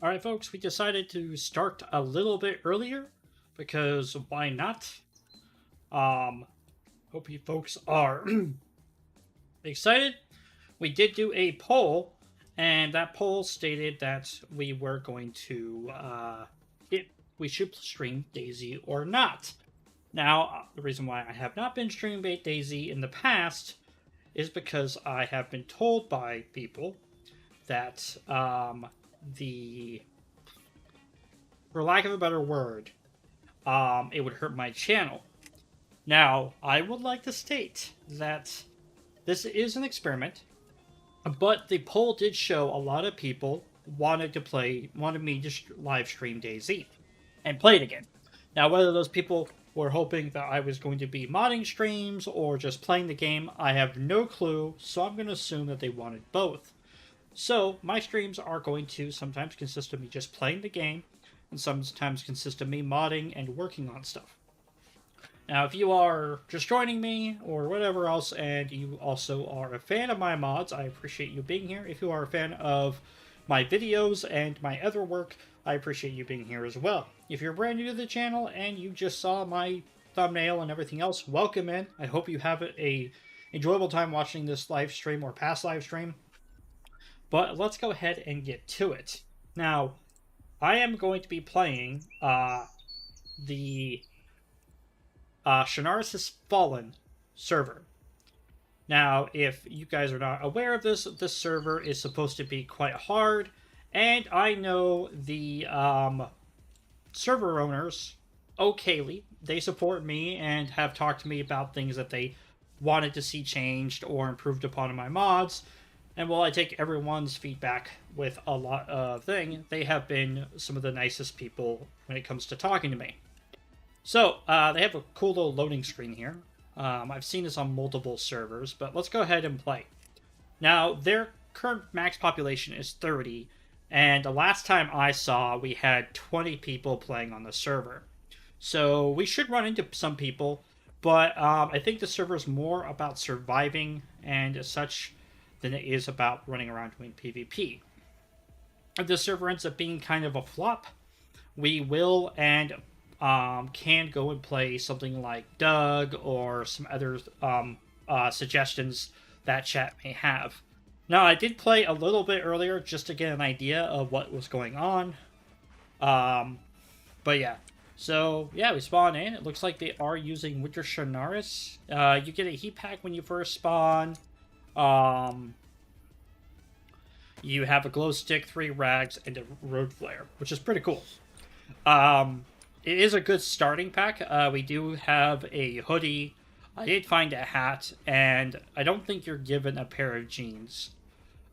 All right, folks, we decided to start a little bit earlier because why not? Um, Hope you folks are excited. We did do a poll, and that poll stated that we were going to if we should stream DayZ or not. Now, the reason why I have not been streaming DayZ in the past is because I have been told by people that the for lack of a better word, it would hurt my channel. Now, I would like to state that this is an experiment, but the poll did show a lot of people wanted me to live stream DayZ and play it again. Now, whether those people were hoping that I was going to be modding streams or just playing the game, I have no clue, so I'm going to assume that they wanted both. So, my streams are going to sometimes consist of me just playing the game, and sometimes consist of me modding and working on stuff. Now, if you are just joining me or whatever else, and you also are a fan of my mods, I appreciate you being here. If you are a fan of my videos and my other work, I appreciate you being here as well. If you're brand new to the channel and you just saw my thumbnail and everything else, welcome in. I hope you have a enjoyable time watching this live stream or past live stream. But let's go ahead and get to it. Now, I am going to be playing the Shannara Has Fallen server. Now, if you guys are not aware of this server is supposed to be quite hard, and I know the server owners okayly. They support me and have talked to me about things that they wanted to see changed or improved upon in my mods. And while I take everyone's feedback with a lot of thing, they have been some of the nicest people when it comes to talking to me. So, they have a cool little loading screen here. I've seen this on multiple servers, but let's go ahead and play. Now, their current max population is 30, and the last time I saw, we had 20 people playing on the server. So, we should run into some people, but I think the server is more about surviving and such than it is about running around doing PvP. If this server ends up being kind of a flop, we will and can go and play something like Doug or some other suggestions that chat may have. Now, I did play a little bit earlier just to get an idea of what was going on. But yeah. So, yeah, we spawn in. It looks like they are using Winter Shannara. You get a heat pack when you first spawn. You have a glow stick, 3 rags, and a road flare, which is pretty cool. It is a good starting pack. We do have a hoodie. I did find a hat, and I don't think you're given a pair of jeans.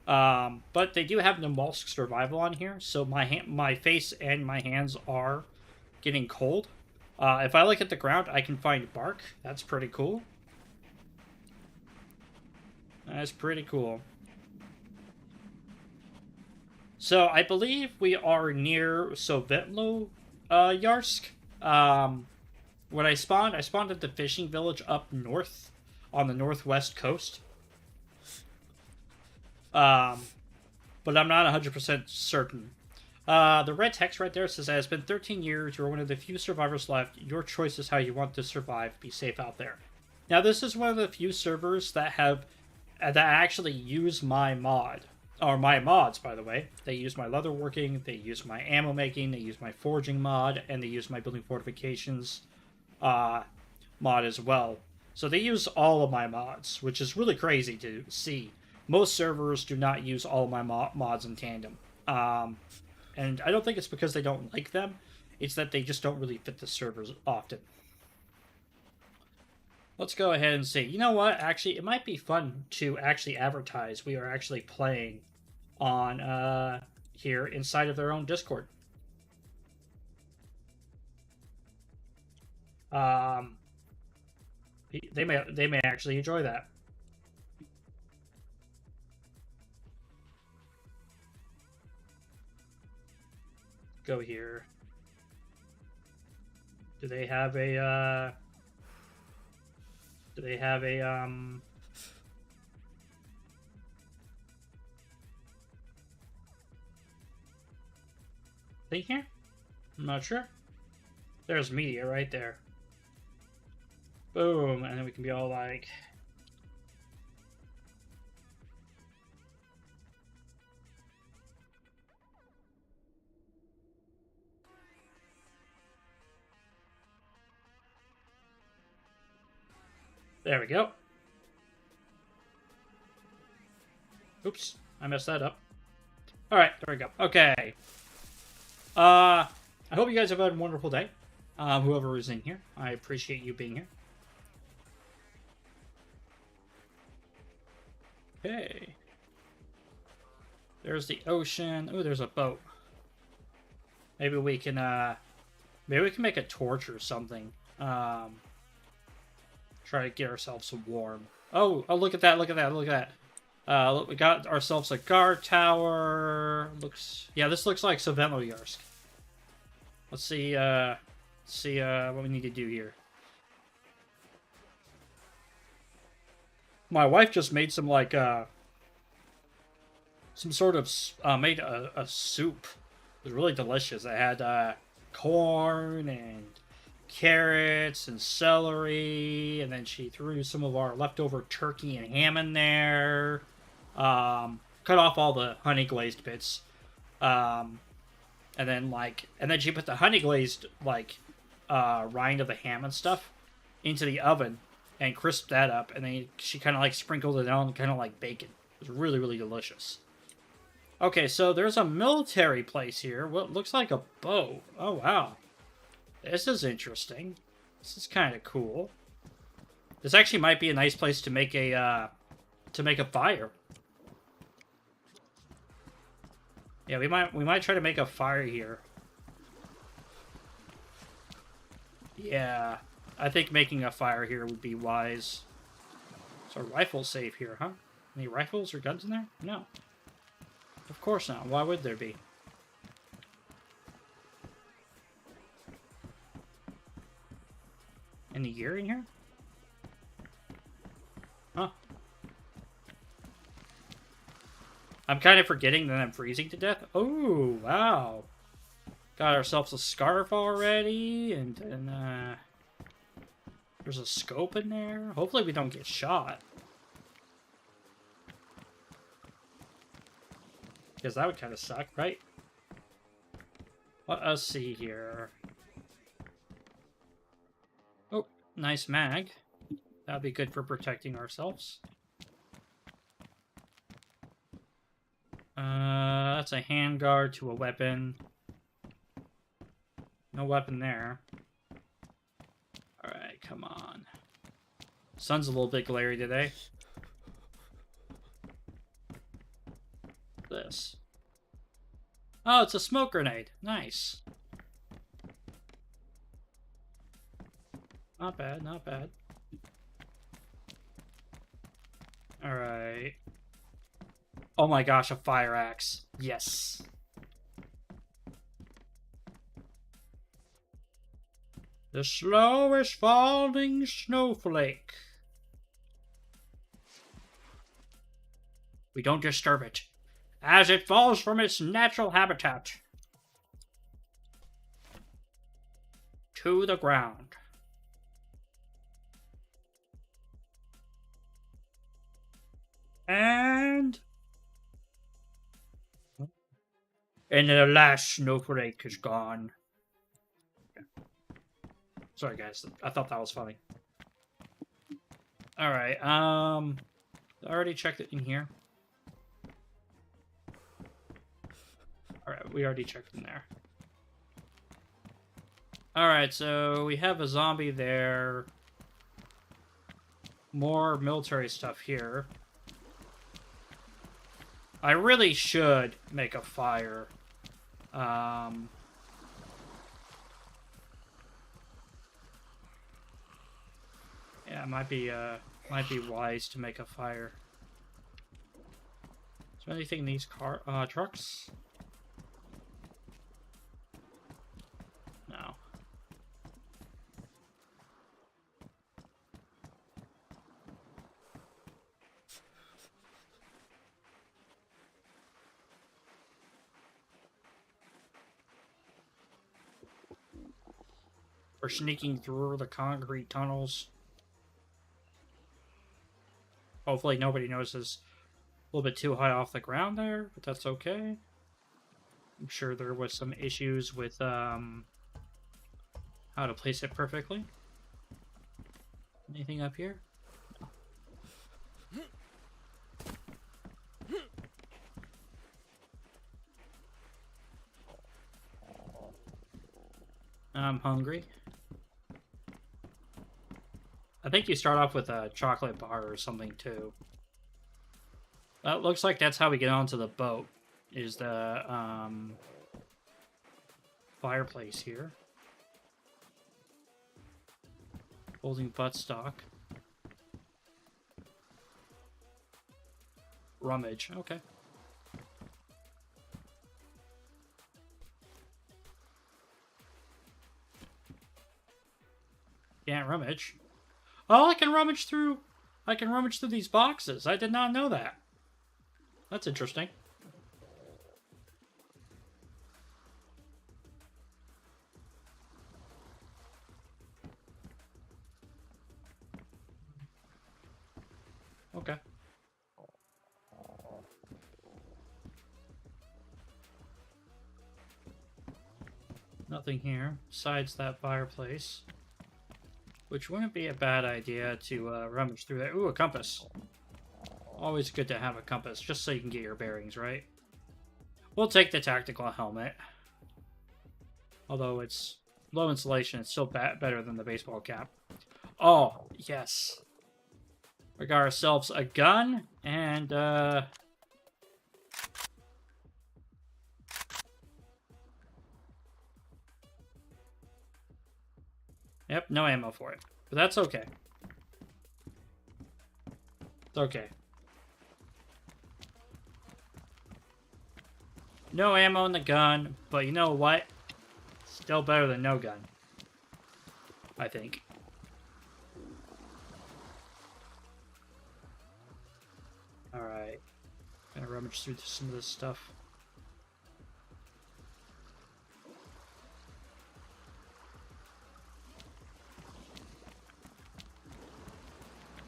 But they do have the Molsk Survival on here, so my face and my hands are getting cold. If I look at the ground, I can find bark. That's pretty cool. That's pretty cool. So I believe we are near Sovetlo Yarsk. When I spawned at the fishing village up north on the northwest coast. But I'm not 100% certain. The red text right there says, "It has been 13 years. You're one of the few survivors left. Your choice is how you want to survive. Be safe out there." Now, this is one of the few servers that actually use my mod. Or my mods, by the way. They use my leatherworking, they use my ammo making, they use my forging mod, and they use my building fortifications mod as well. So they use all of my mods, which is really crazy to see. Most servers do not use all of my mods in tandem. And I don't think it's because they don't like them. It's that they just don't really fit the servers often. Let's go ahead and see. You know what? Actually, it might be fun to actually advertise we are actually playing on here inside of their own Discord. They may actually enjoy that. Go here. Do they have a thing here? I'm not sure. There's media right there. Boom, and then we can be all like... There we go. Oops, I messed that up. Alright, there we go. Okay. I hope you guys have had a wonderful day. Whoever is in here, I appreciate you being here. Okay. There's the ocean. Oh, there's a boat. Maybe we can make a torch or something. Try to get ourselves some warm. Oh, look at that, look at that, look at that. Look, we got ourselves a guard tower. Yeah, this looks like Savenoyarsk. Let's see, what we need to do here. My wife just made some, like, some sort of, made a soup. It was really delicious. It had, corn and carrots and celery, and then she threw some of our leftover turkey and ham in there. Cut off all the honey glazed bits. And then she put the honey glazed, like, rind of the ham and stuff into the oven and crisped that up, and then she kind of like sprinkled it on, kind of like bacon. It was really, really delicious. Okay, so there's a military place here. What looks like a boat. Oh, wow. This is interesting. This is kind of cool. This actually might be a nice place to make a fire. Yeah, we might try to make a fire here. Yeah, I think making a fire here would be wise. So rifle safe here, huh? Any rifles or guns in there? No. Of course not. Why would there be? Any gear in here? Huh. I'm kind of forgetting that I'm freezing to death. Oh, wow. Got ourselves a scarf already, and then, there's a scope in there. Hopefully we don't get shot. Because that would kind of suck, right? Let us see here. Oh, nice mag. That'd be good for protecting ourselves. That's a handguard to a weapon. No weapon there. Alright, come on. Sun's a little bit glary today. This. Oh, it's a smoke grenade. Nice. Not bad, not bad. Alright. Oh my gosh, a fire axe. Yes. The slowest falling snowflake. We don't disturb it, as it falls from its natural habitat to the ground. And the last snowflake is gone. Sorry, guys. I thought that was funny. Alright, I already checked it in here. Alright, we already checked in there. Alright, so we have a zombie there. More military stuff here. I really should make a fire. Yeah, it might be wise to make a fire. Is there anything in these trucks? No. We're sneaking through the concrete tunnels. Hopefully nobody notices a little bit too high off the ground there, but that's okay. I'm sure there was some issues with how to place it perfectly. Anything up here? I'm hungry. I think you start off with a chocolate bar or something too. That looks like that's how we get onto the boat. Is the fireplace here. Holding buttstock. Rummage. Okay. Can't rummage. Oh, I can rummage through these boxes. I did not know that. That's interesting. Okay. Nothing here besides that fireplace. Which wouldn't be a bad idea to rummage through there. Ooh, a compass. Always good to have a compass, just so you can get your bearings, right? We'll take the tactical helmet. Although it's low insulation, it's still better than the baseball cap. Oh, yes. We got ourselves a gun, and, Yep, no ammo for it. But that's okay. It's okay. No ammo in the gun, but you know what? Still better than no gun. I think. Alright. Gonna rummage through some of this stuff.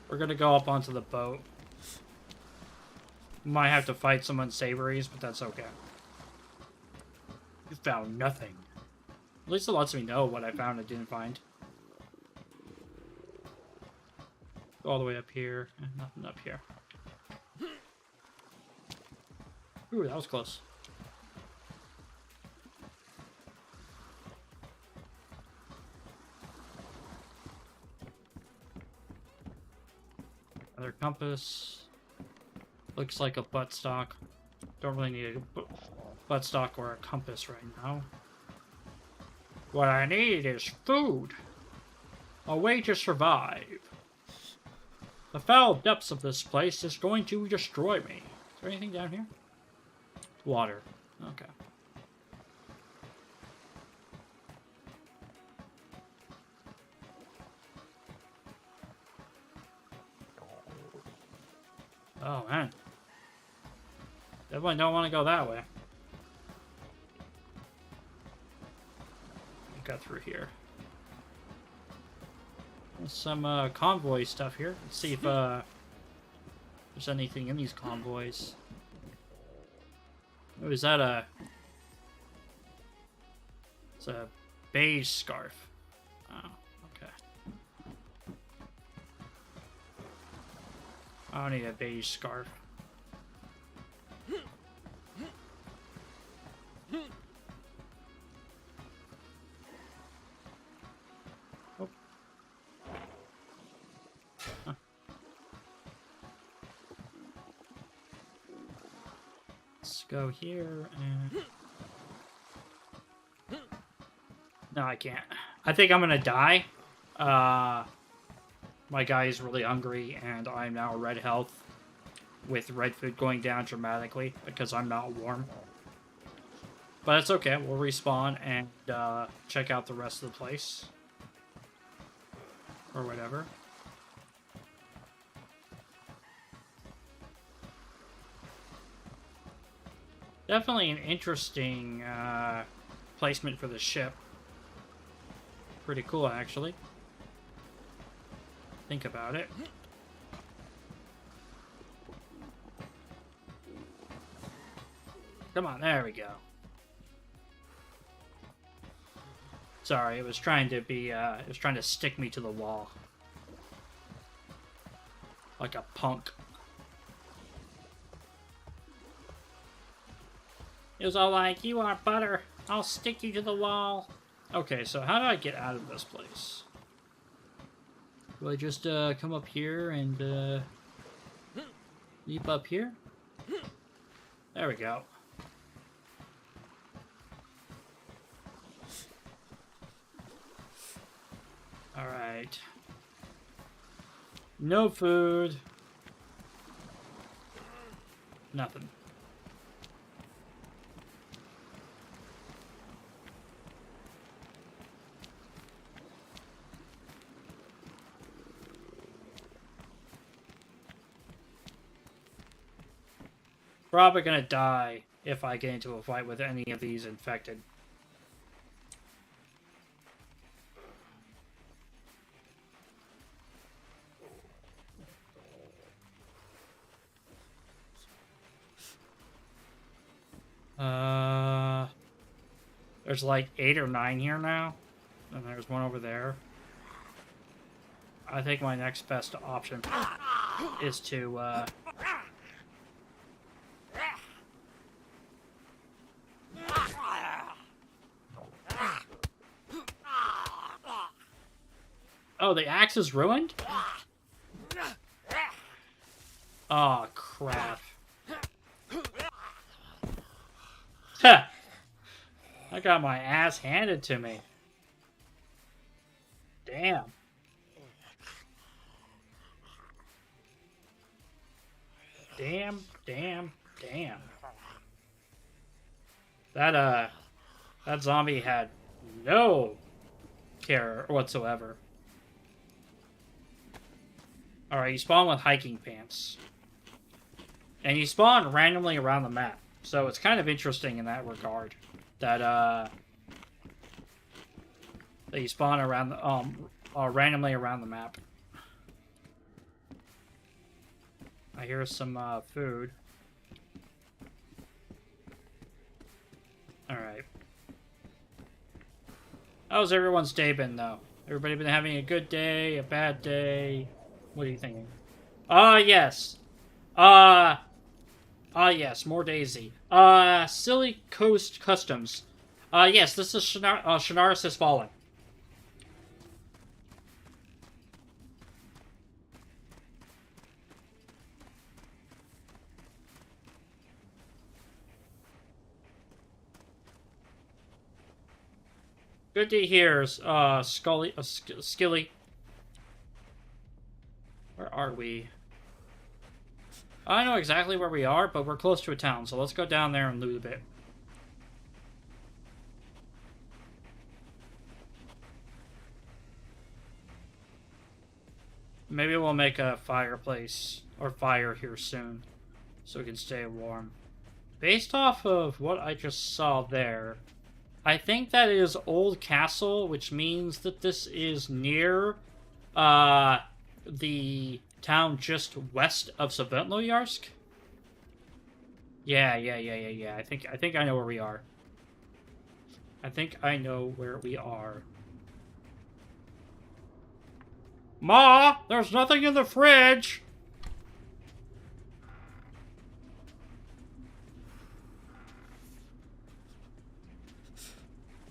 We're gonna go up onto the boat. Might have to fight some unsavories, but that's okay. You found nothing. At least it lets me know what I found and didn't find. Go all the way up here. Nothing up here. Ooh, that was close. Another compass. Looks like a buttstock. Don't really need a buttstock or a compass right now. What I need is food. A way to survive. The foul depths of this place is going to destroy me. Is there anything down here? Water. Okay. Oh, man. Definitely don't want to go that way. Got through here. There's some convoy stuff here. Let's see if there's anything in these convoys. Oh, is that a... It's a beige scarf. Oh, okay. I don't need a beige scarf. Oh. Huh. Let's go here and... No, I can't. I think I'm gonna die. My guy is really hungry, and I'm now red health, with red food going down dramatically because I'm not warm. But it's okay. We'll respawn and check out the rest of the place. Or whatever. Definitely an interesting placement for the ship. Pretty cool, actually. Think about it. Come on, there we go. Sorry, it was trying to be, it was trying to stick me to the wall. Like a punk. It was all like, you are butter, I'll stick you to the wall. Okay, so how do I get out of this place? Do I just, come up here and, leap up here? There we go. Alright. No food. Nothing. Probably gonna die if I get into a fight with any of these infected. There's like 8 or 9 here now. And there's one over there. I think my next best option is to, Oh, the axe is ruined? Oh, crap. Ha! I got my ass handed to me. Damn. Damn. That zombie had no care whatsoever. Alright, you spawn with hiking pants. And you spawn randomly around the map. So it's kind of interesting in that regard. That you spawn around the, randomly around the map. I hear some, food. Alright. How's everyone's day been, though? Everybody been having a good day, a bad day? What are you thinking? Yes. Yes, more DayZ. Silly Coast Customs. Yes, this is Shanaris has fallen. Good to hear, Skilly. Where are we? I know exactly where we are, but we're close to a town, so let's go down there and loot a bit. Maybe we'll make a fireplace or fire here soon, so we can stay warm. Based off of what I just saw there, I think that is Old Castle, which means that this is near, the town just west of Saventloyarsk. Yeah. I think I know where we are. I think I know where we are. Ma, there's nothing in the fridge.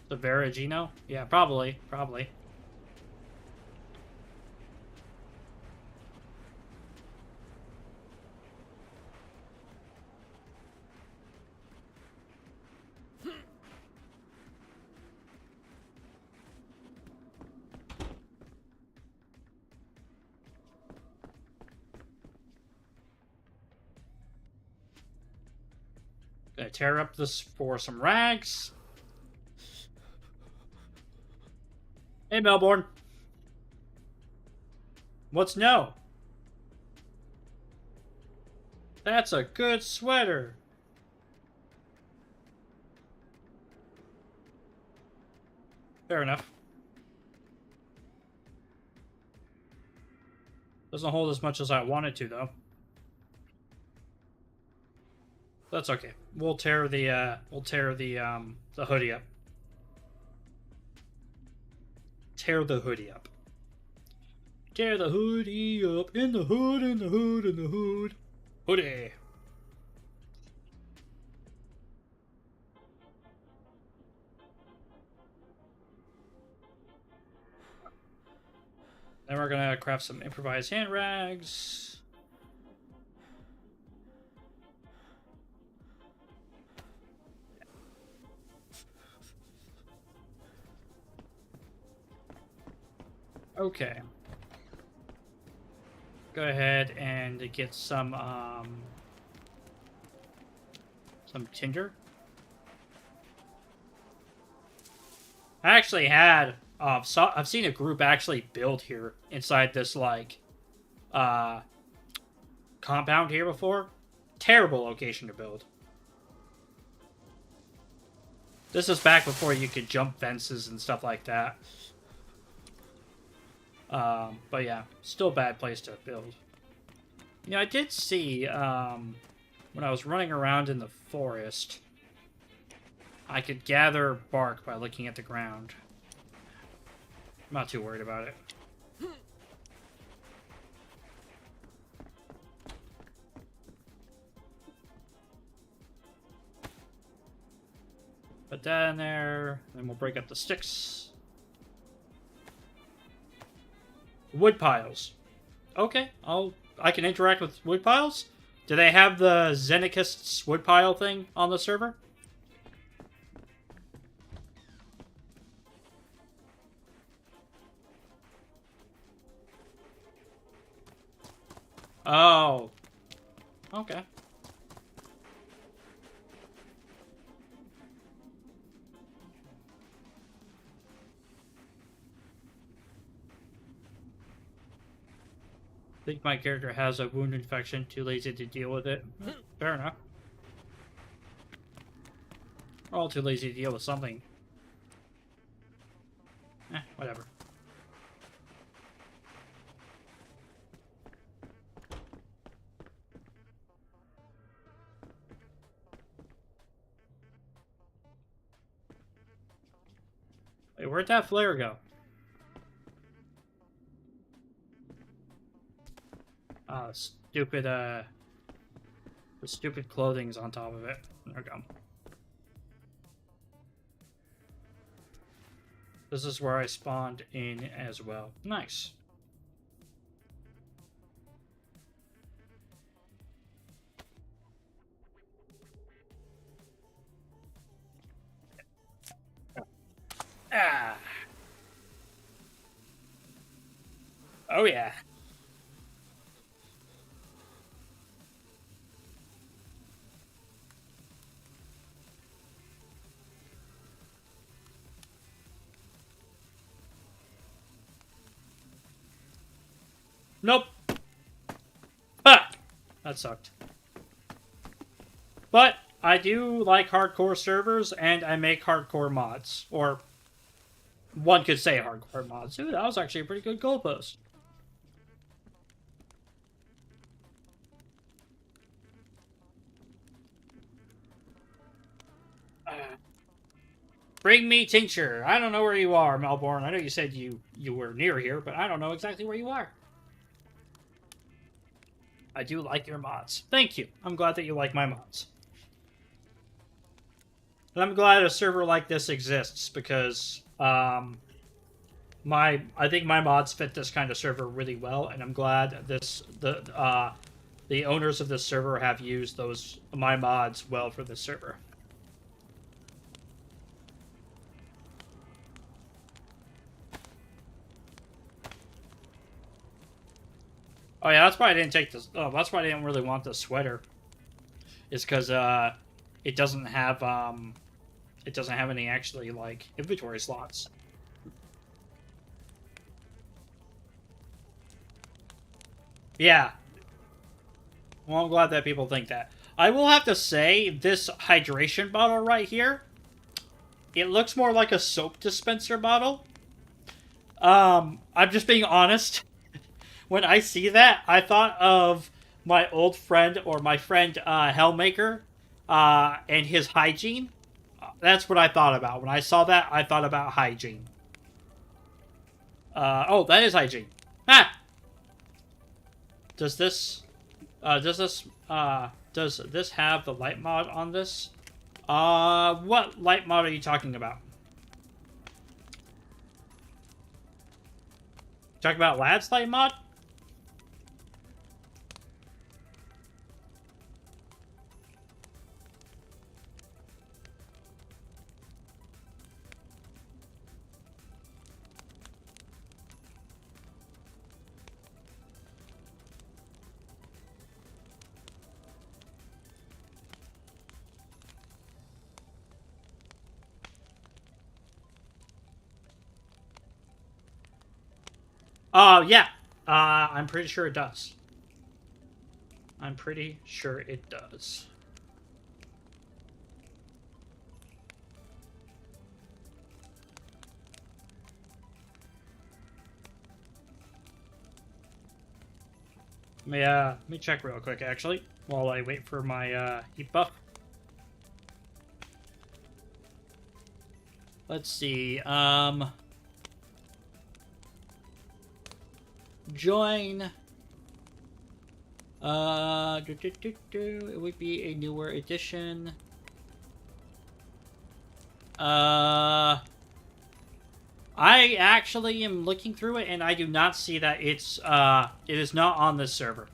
The Veragino? Yeah, probably. Gonna tear up this for some rags. Hey, Melbourne. What's no? That's a good sweater. Fair enough. Doesn't hold as much as I wanted to, though. That's okay. We'll tear the hoodie up. Tear the hoodie up. Tear the hoodie up in the hood, in the hood, in the hood. Hoodie. Then we're gonna craft some improvised hand rags. Okay. Go ahead and get some tinder. I actually had I've seen a group actually build here inside this like compound here before. Terrible location to build. This is back before you could jump fences and stuff like that. But yeah, still a bad place to build. You know, I did see, when I was running around in the forest, I could gather bark by looking at the ground. I'm not too worried about it. Put that in there, then we'll break up the sticks. Wood piles. Okay, I can interact with wood piles. Do they have the Xenakist's woodpile thing on the server? Oh. Okay. I think my character has a wound infection, too lazy to deal with it. Fair enough. We're all too lazy to deal with something. Whatever. Wait, where'd that flare go? Stupid, the stupid clothing's on top of it. There we go. This is where I spawned in as well. Nice. Ah. Oh yeah. Nope. Ah! That sucked. But I do like hardcore servers, and I make hardcore mods. Or one could say hardcore mods. Ooh, that was actually a pretty good goal post. Bring me tincture. I don't know where you are, Melbourne. I know you said you were near here, but I don't know exactly where you are. I do like your mods. Thank you. I'm glad that you like my mods. And I'm glad a server like this exists because I think my mods fit this kind of server really well, and I'm glad the owners of this server have used my mods well for this server. Oh yeah, that's why I didn't take this. Oh, that's why I didn't really want this sweater. Is because it doesn't have any actually like inventory slots. Yeah. Well, I'm glad that people think that. I will have to say, this hydration bottle right here, it looks more like a soap dispenser bottle. I'm just being honest. when I see that, I thought of my old friend or my friend Hellmaker and his hygiene. That's what I thought about. When I saw that, I thought about hygiene. Oh, that is hygiene. Ah! Does this have the light mod on this? What light mod are you talking about? Talking about Lad's light mod? Yeah. I'm pretty sure it does. I'm pretty sure it does. Let me check real quick, actually, while I wait for my heat buff. Let's see, join. It would be a newer edition. I actually am looking through it, and I do not see that it is not on this server.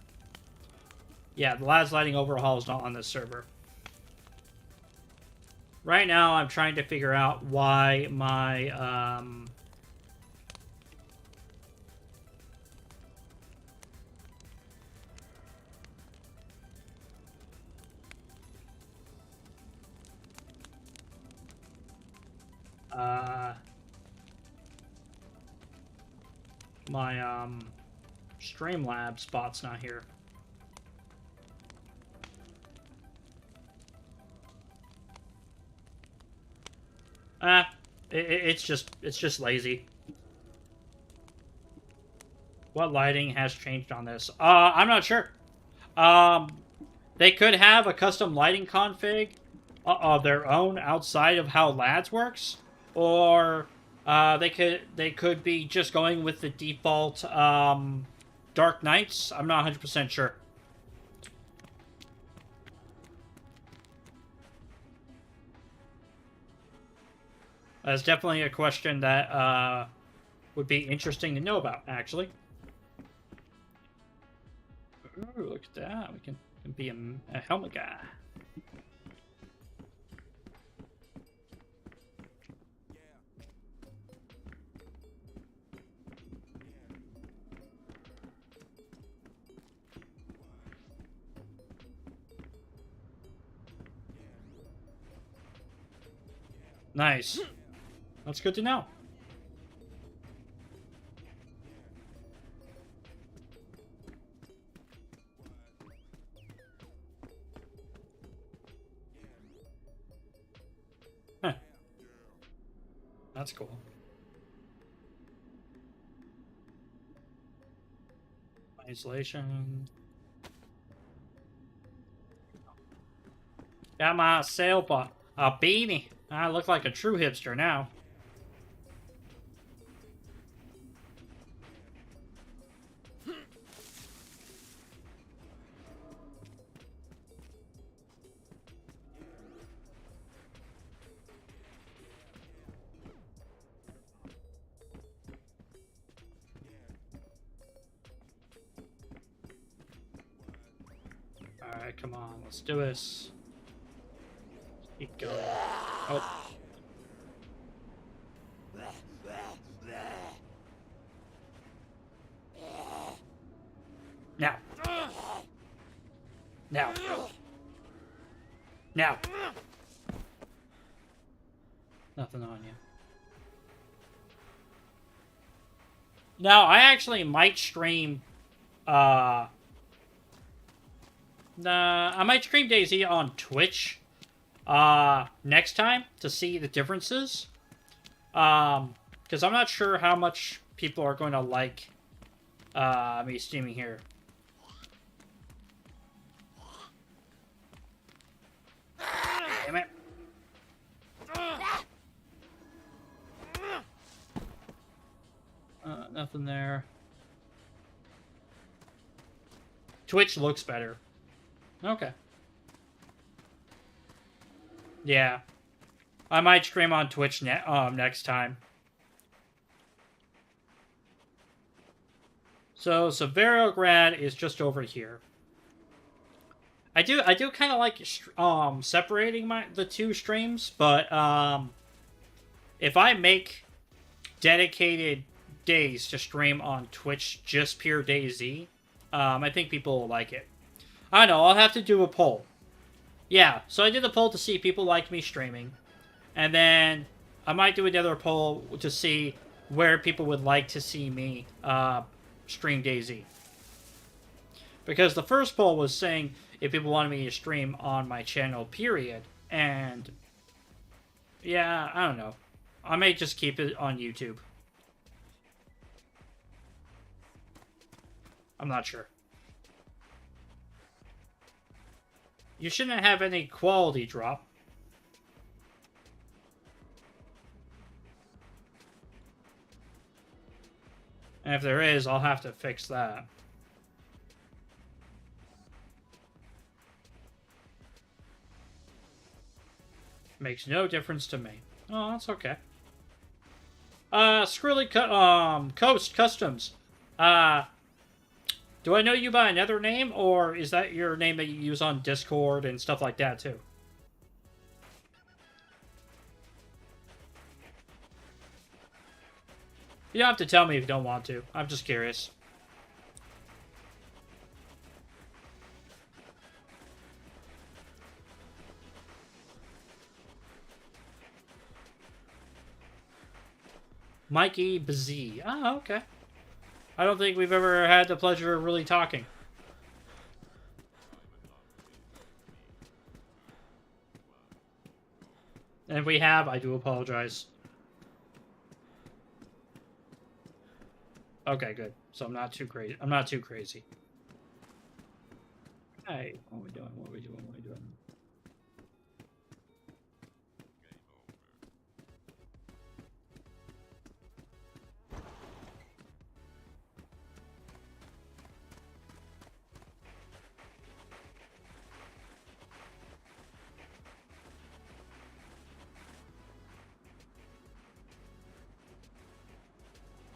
Yeah, the Lad's Lighting Overhaul is not on this server. Right now, I'm trying to figure out why my, my Streamlabs spot's not here. It's just lazy. What lighting has changed on this? I'm not sure. They could have a custom lighting config of their own outside of how Lads works, or they could be just going with the default Dark Nights. I'm not 100% sure. That's definitely a question that would be interesting to know about, actually. Ooh, look at that. We can be a helmet guy. Nice. That's good to know. Huh. That's cool. Isolation. Got my sailboat. A beanie. I look like a true hipster now. Alright, come on. Let's do this. Keep going. Oh. Now. Now. Now. Nothing on you. Now, I actually might stream, I might stream DayZ on Twitch, next time to see the differences. Because I'm not sure how much people are going to like, me streaming here. Damn it. Nothing there. Twitch looks better. Okay. Yeah. I might stream on Twitch next time. So Severograd is just over here. I do kind of like separating the two streams, but if I make dedicated days to stream on Twitch, just pure DayZ, I think people will like it. I don't know, I'll have to do a poll. Yeah, so I did a poll to see if people like me streaming. And then I might do another poll to see where people would like to see me stream DayZ. Because the first poll was saying if people wanted me to stream on my channel, period. And yeah, I don't know. I may just keep it on YouTube. I'm not sure. You shouldn't have any quality drop. And if there is, I'll have to fix that. Makes no difference to me. Oh, that's okay. Squirrely Coast Customs. Do I know you by another name, or is that your name that you use on Discord and stuff like that, too? You don't have to tell me if you don't want to. I'm just curious. Mikey Bazee. Oh, okay. I don't think we've ever had the pleasure of really talking. And if we have, I do apologize. Okay, good. So I'm not too crazy. I'm not too crazy. Hey, what are we doing? What are we doing? What are we doing?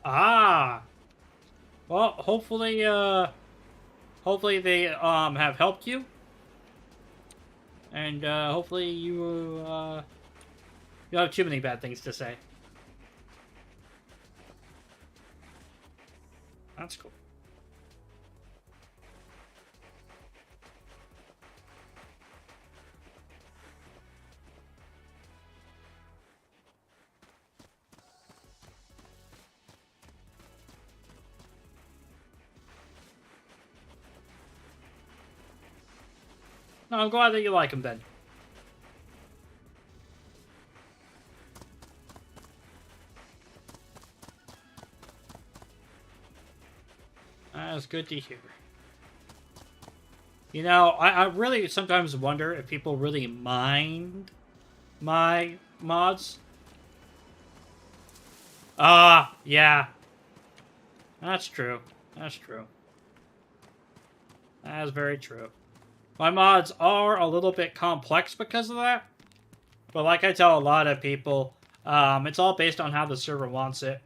Ah! Well, hopefully they, have helped you. And, hopefully you don't have too many bad things to say. That's cool. No, I'm glad that you like him then. That's good to hear. You know, I really sometimes wonder if people really mind my mods. Yeah. That's true. That's true. That is very true. My mods are a little bit complex because of that. But like I tell a lot of people, it's all based on how the server wants it.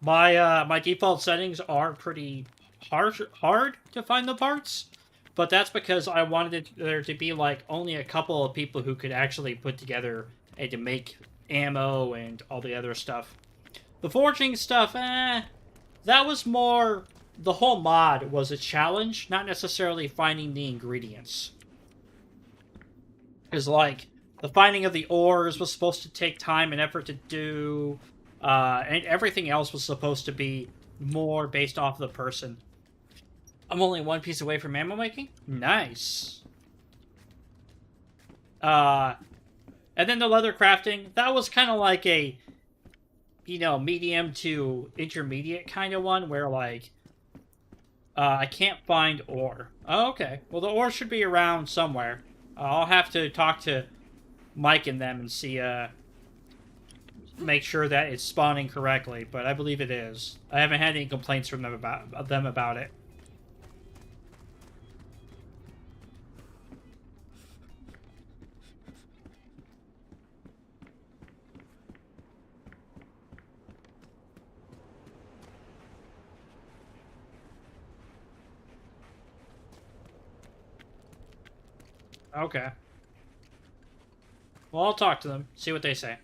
My default settings are pretty hard to find the parts. But that's because I wanted there to be like only a couple of people who could actually put together and to make ammo and all the other stuff. The forging stuff, that was more... The whole mod was a challenge, not necessarily finding the ingredients. Because, like, the finding of the ores was supposed to take time and effort to do, and everything else was supposed to be more based off the person. I'm only one piece away from ammo making? Nice. And then the leather crafting, that was kind of like a, you know, medium to intermediate kind of one, where, like, I can't find ore. Oh, okay. Well, the ore should be around somewhere. I'll have to talk to Mike and them and see, make sure that it's spawning correctly, but I believe it is. I haven't had any complaints from them about it. Okay. Well, I'll talk to them, see what they say.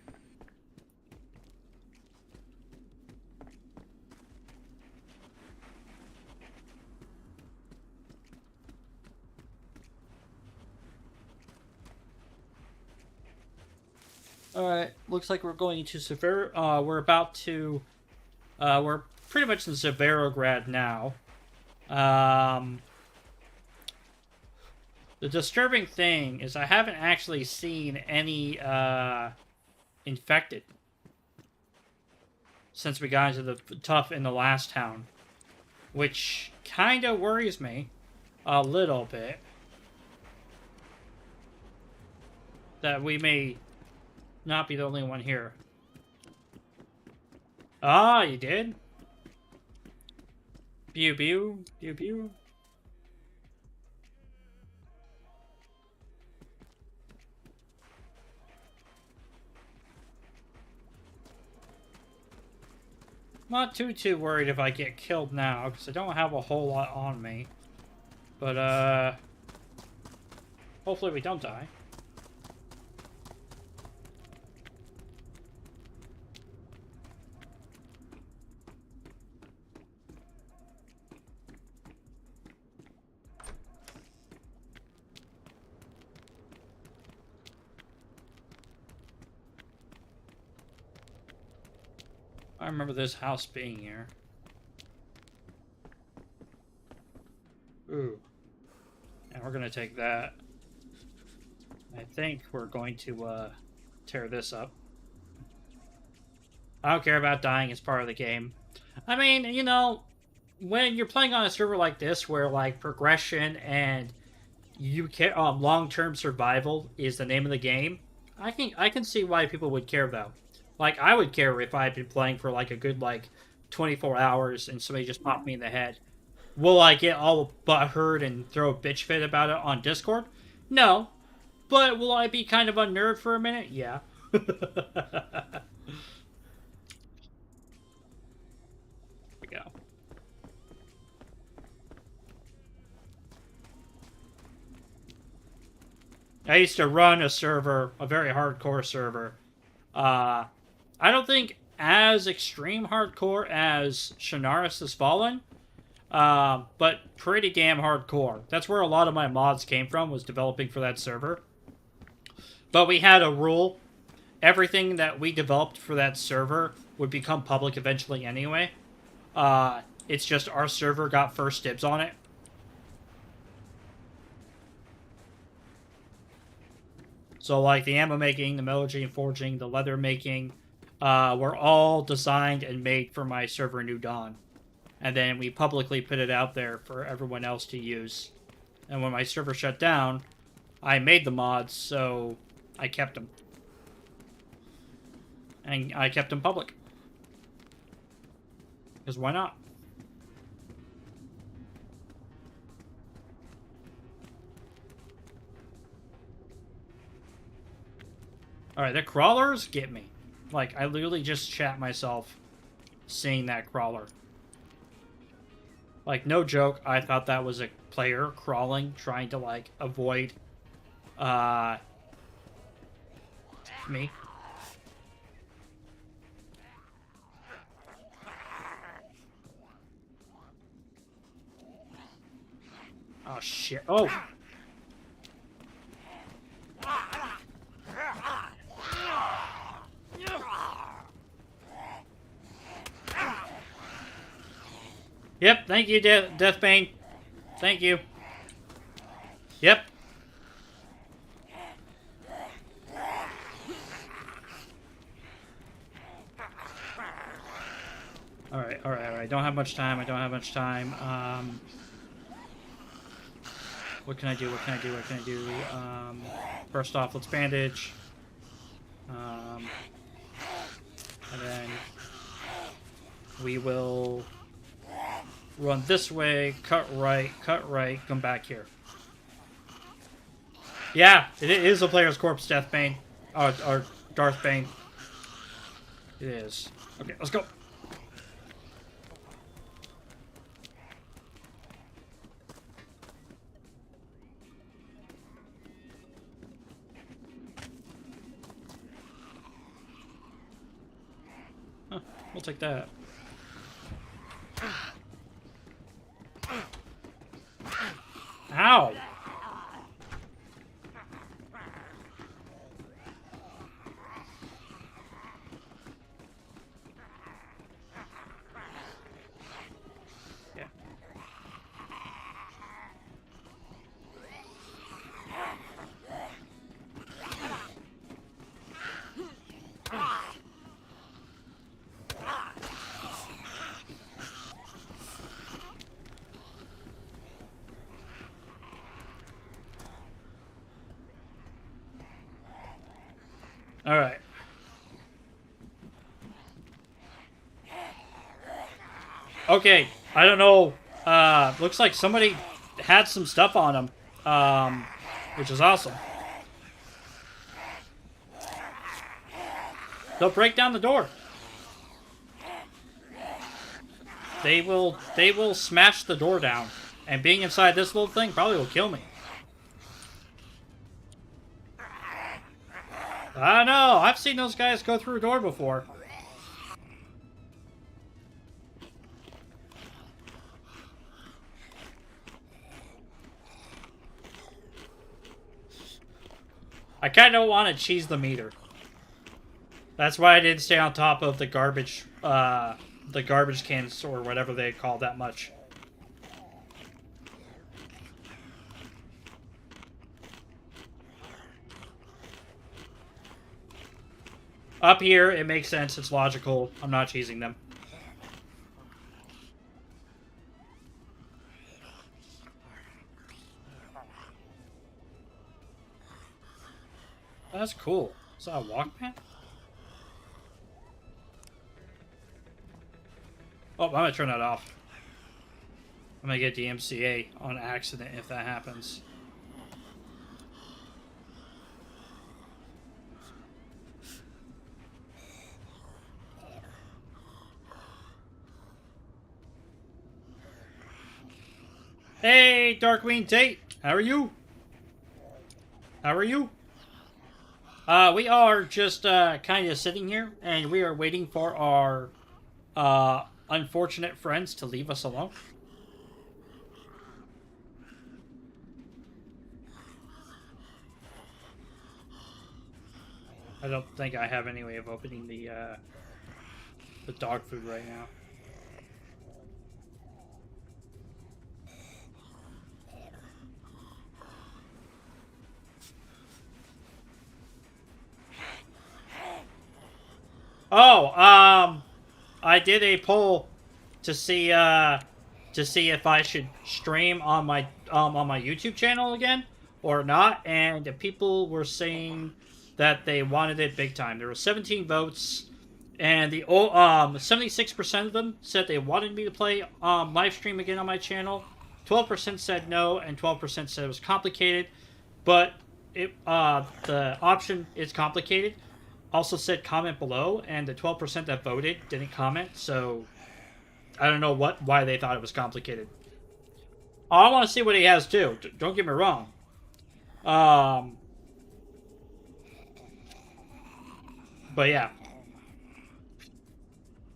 Alright, looks like we're going to Severo. We're about to. We're pretty much in Severograd now. The disturbing thing is I haven't actually seen any infected since we got into the tough in the last town, which kind of worries me a little bit that we may not be the only one here. Ah, you did? Pew pew, pew pew. Not too worried if I get killed now, because I don't have a whole lot on me. But, hopefully we don't die. I remember this house being here. Ooh. And we're gonna take that. I think we're going to, tear this up. I don't care about dying as part of the game. I mean, you know, when you're playing on a server like this, where, like, progression and you care, long-term survival is the name of the game, I can see why people would care, though. Like, I would care if I had been playing for, like, a good, like, 24 hours and somebody just popped me in the head. Will I get all butthurt and throw a bitch fit about it on Discord? No. But will I be kind of unnerved for a minute? Yeah. Here we go. I used to run a server, a very hardcore server. I don't think as extreme hardcore as Shanaris Has Fallen, but pretty damn hardcore. That's where a lot of my mods came from, was developing for that server. But we had a rule. Everything that we developed for that server would become public eventually anyway. It's just our server got first dibs on it. So, like, the ammo making, the metallurgy and forging, the leather making, were all designed and made for my server New Dawn. And then we publicly put it out there for everyone else to use. And when my server shut down, I made the mods, so I kept them. And I kept them public. Because why not? Alright, the crawlers get me. Like, I literally just chat myself seeing that crawler. Like, no joke, I thought that was a player crawling, trying to, like, avoid, me. Oh, shit. Oh! Yep, thank you, Deathbane. Thank you. Yep. Alright, don't have much time. I don't have much time. What can I do? What can I do? What can I do? First off, let's bandage. And then we will run this way, cut right, come back here. Yeah, it is a player's corpse, Deathbane. Or Darthbane. It is. Okay, let's go. Huh, we'll take that. Ow! Yeah. All right. Okay, I don't know. Looks like somebody had some stuff on them, which is awesome. They'll break down the door. They will smash the door down, and being inside this little thing probably will kill me. I know. I've seen those guys go through a door before. I kind of want to cheese the meter. That's why I didn't stay on top of the garbage cans or whatever they call that much. Up here, it makes sense. It's logical. I'm not cheesing them. That's cool. Is that a Walkman? Oh, I'm gonna turn that off. I'm gonna get DMCA on accident if that happens. Hey, Darkwing Tate! How are you? How are you? We are just kind of sitting here, and we are waiting for our unfortunate friends to leave us alone. I don't think I have any way of opening the dog food right now. Oh, I did a poll to see if I should stream on my YouTube channel again or not, and people were saying that they wanted it big time. There were 17 votes, and the 76% of them said they wanted me to play live stream again on my channel. 12% said no, and 12% said it was complicated. But the option is complicated also said comment below, and the 12% that voted didn't comment, so I don't know why they thought it was complicated. Oh, I want to see what he has too. Don't get me wrong. But yeah.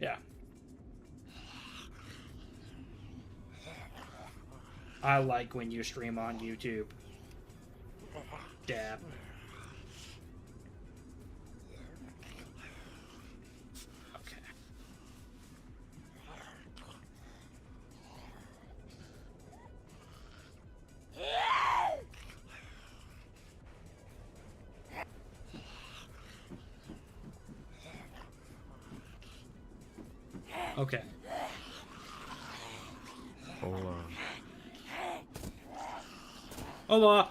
Yeah. I like when you stream on YouTube. Dab. Okay. Hola. Hola.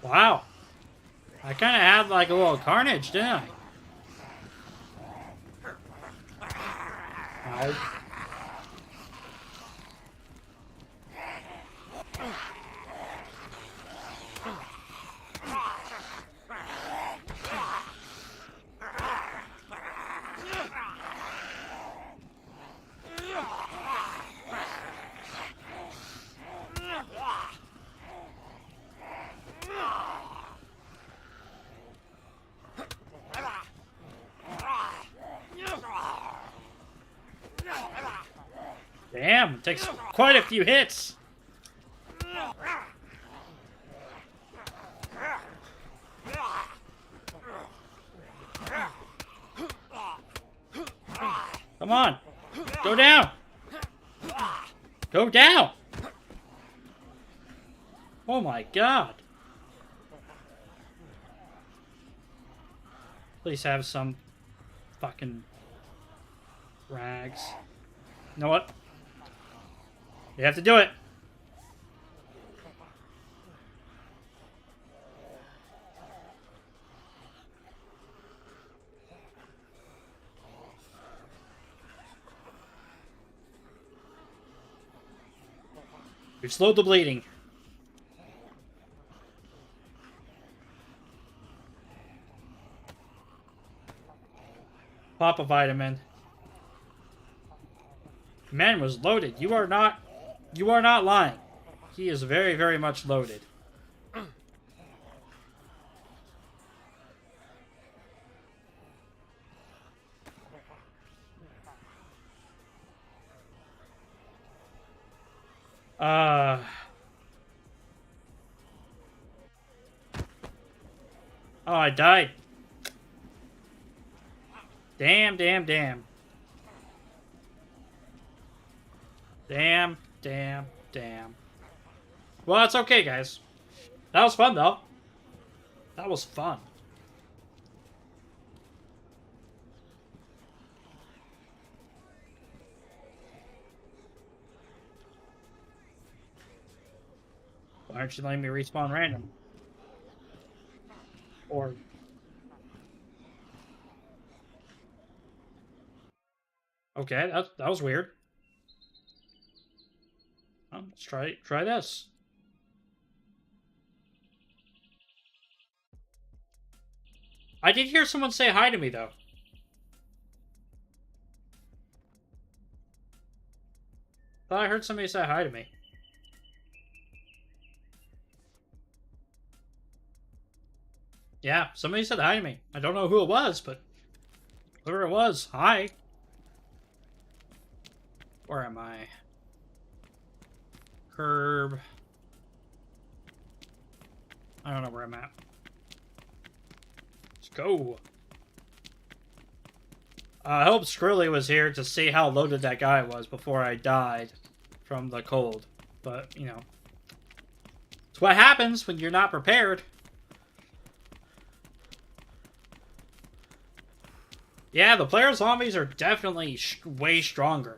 Wow. I kind of had like a little carnage, didn't I? Ow. Damn, it takes quite a few hits. Come on. Go down. Go down. Oh my god. Please have some fucking rags. You know what? You have to do it. We've slowed the bleeding. Pop a vitamin. Man was loaded. You are not lying. He is very, very much loaded. Oh, I died. Damn, damn, damn. Damn, damn, damn. Well, it's okay, guys. That was fun, though. That was fun. Why aren't you letting me respawn random? Or... Okay, that was weird. Let's try this. I did hear someone say hi to me, though. Thought I heard somebody say hi to me. Yeah, somebody said hi to me. I don't know who it was, but whoever it was, hi. Where am I? Curb. I don't know where I'm at. Let's go. I hope Skrilly was here to see how loaded that guy was before I died from the cold. But, you know. It's what happens when you're not prepared. Yeah, the player zombies are definitely way stronger.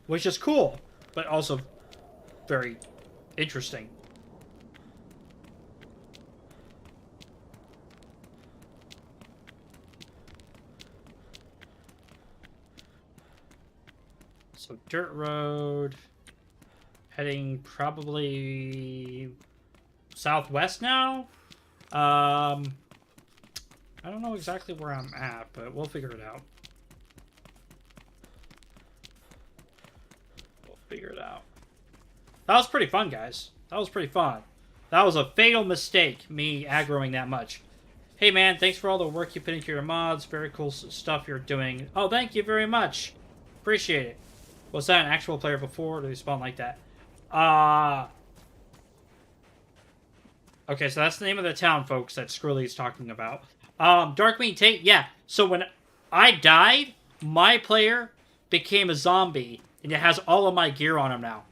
Which is cool, but also very interesting. So dirt road, heading probably southwest now. I don't know exactly where I'm at, but we'll figure it out. Figure it out. That was pretty fun, guys. That was pretty fun. That was a fatal mistake, me aggroing that much. Hey, man, thanks for all the work you put into your mods. Very cool stuff you're doing. Oh, thank you very much. Appreciate it. Was that an actual player before, or did he spawn like that? Okay, so that's the name of the town, folks, that Skrilly's talking about. Darkwing Tate, yeah. So when I died, my player became a zombie. And it has all of my gear on him now.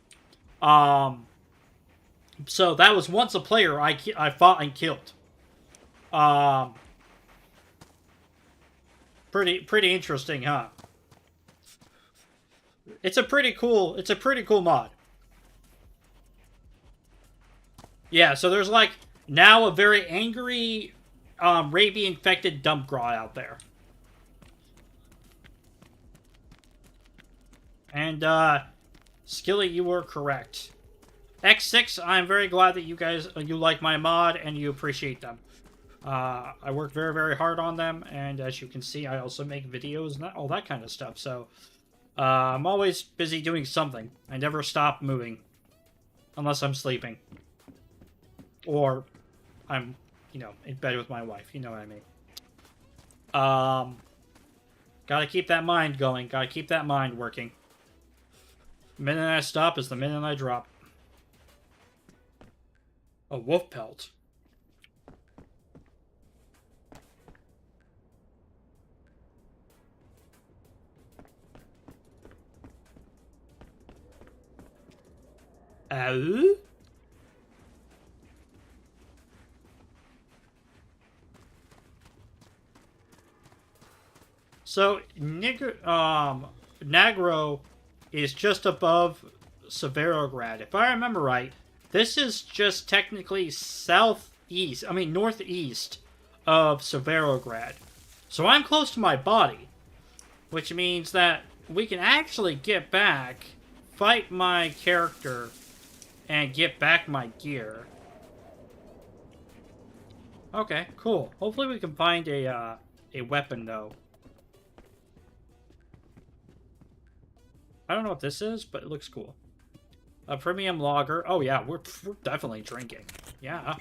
So that was once a player I fought and killed. Pretty interesting, huh? It's a pretty cool mod. Yeah, so there's like now a very angry rabies-infected Dumpgrah out there. And Skilly, you were correct. X6, I'm very glad that you guys you like my mod and you appreciate them. I work very, very hard on them, and as you can see, I also make videos and all that kind of stuff. So I'm always busy doing something. I never stop moving, unless I'm sleeping, or I'm, you know, in bed with my wife. You know what I mean. Gotta keep that mind going. Gotta keep that mind working. The minute I stop is the minute I drop. A wolf pelt. Oh? So, Nagro is just above Severograd. If I remember right, this is just technically northeast of Severograd. So I'm close to my body, which means that we can actually get back, fight my character, and get back my gear. Okay, cool. Hopefully we can find a weapon, though. I don't know what this is, but it looks cool. A premium lager. Oh, yeah, we're definitely drinking. Yeah.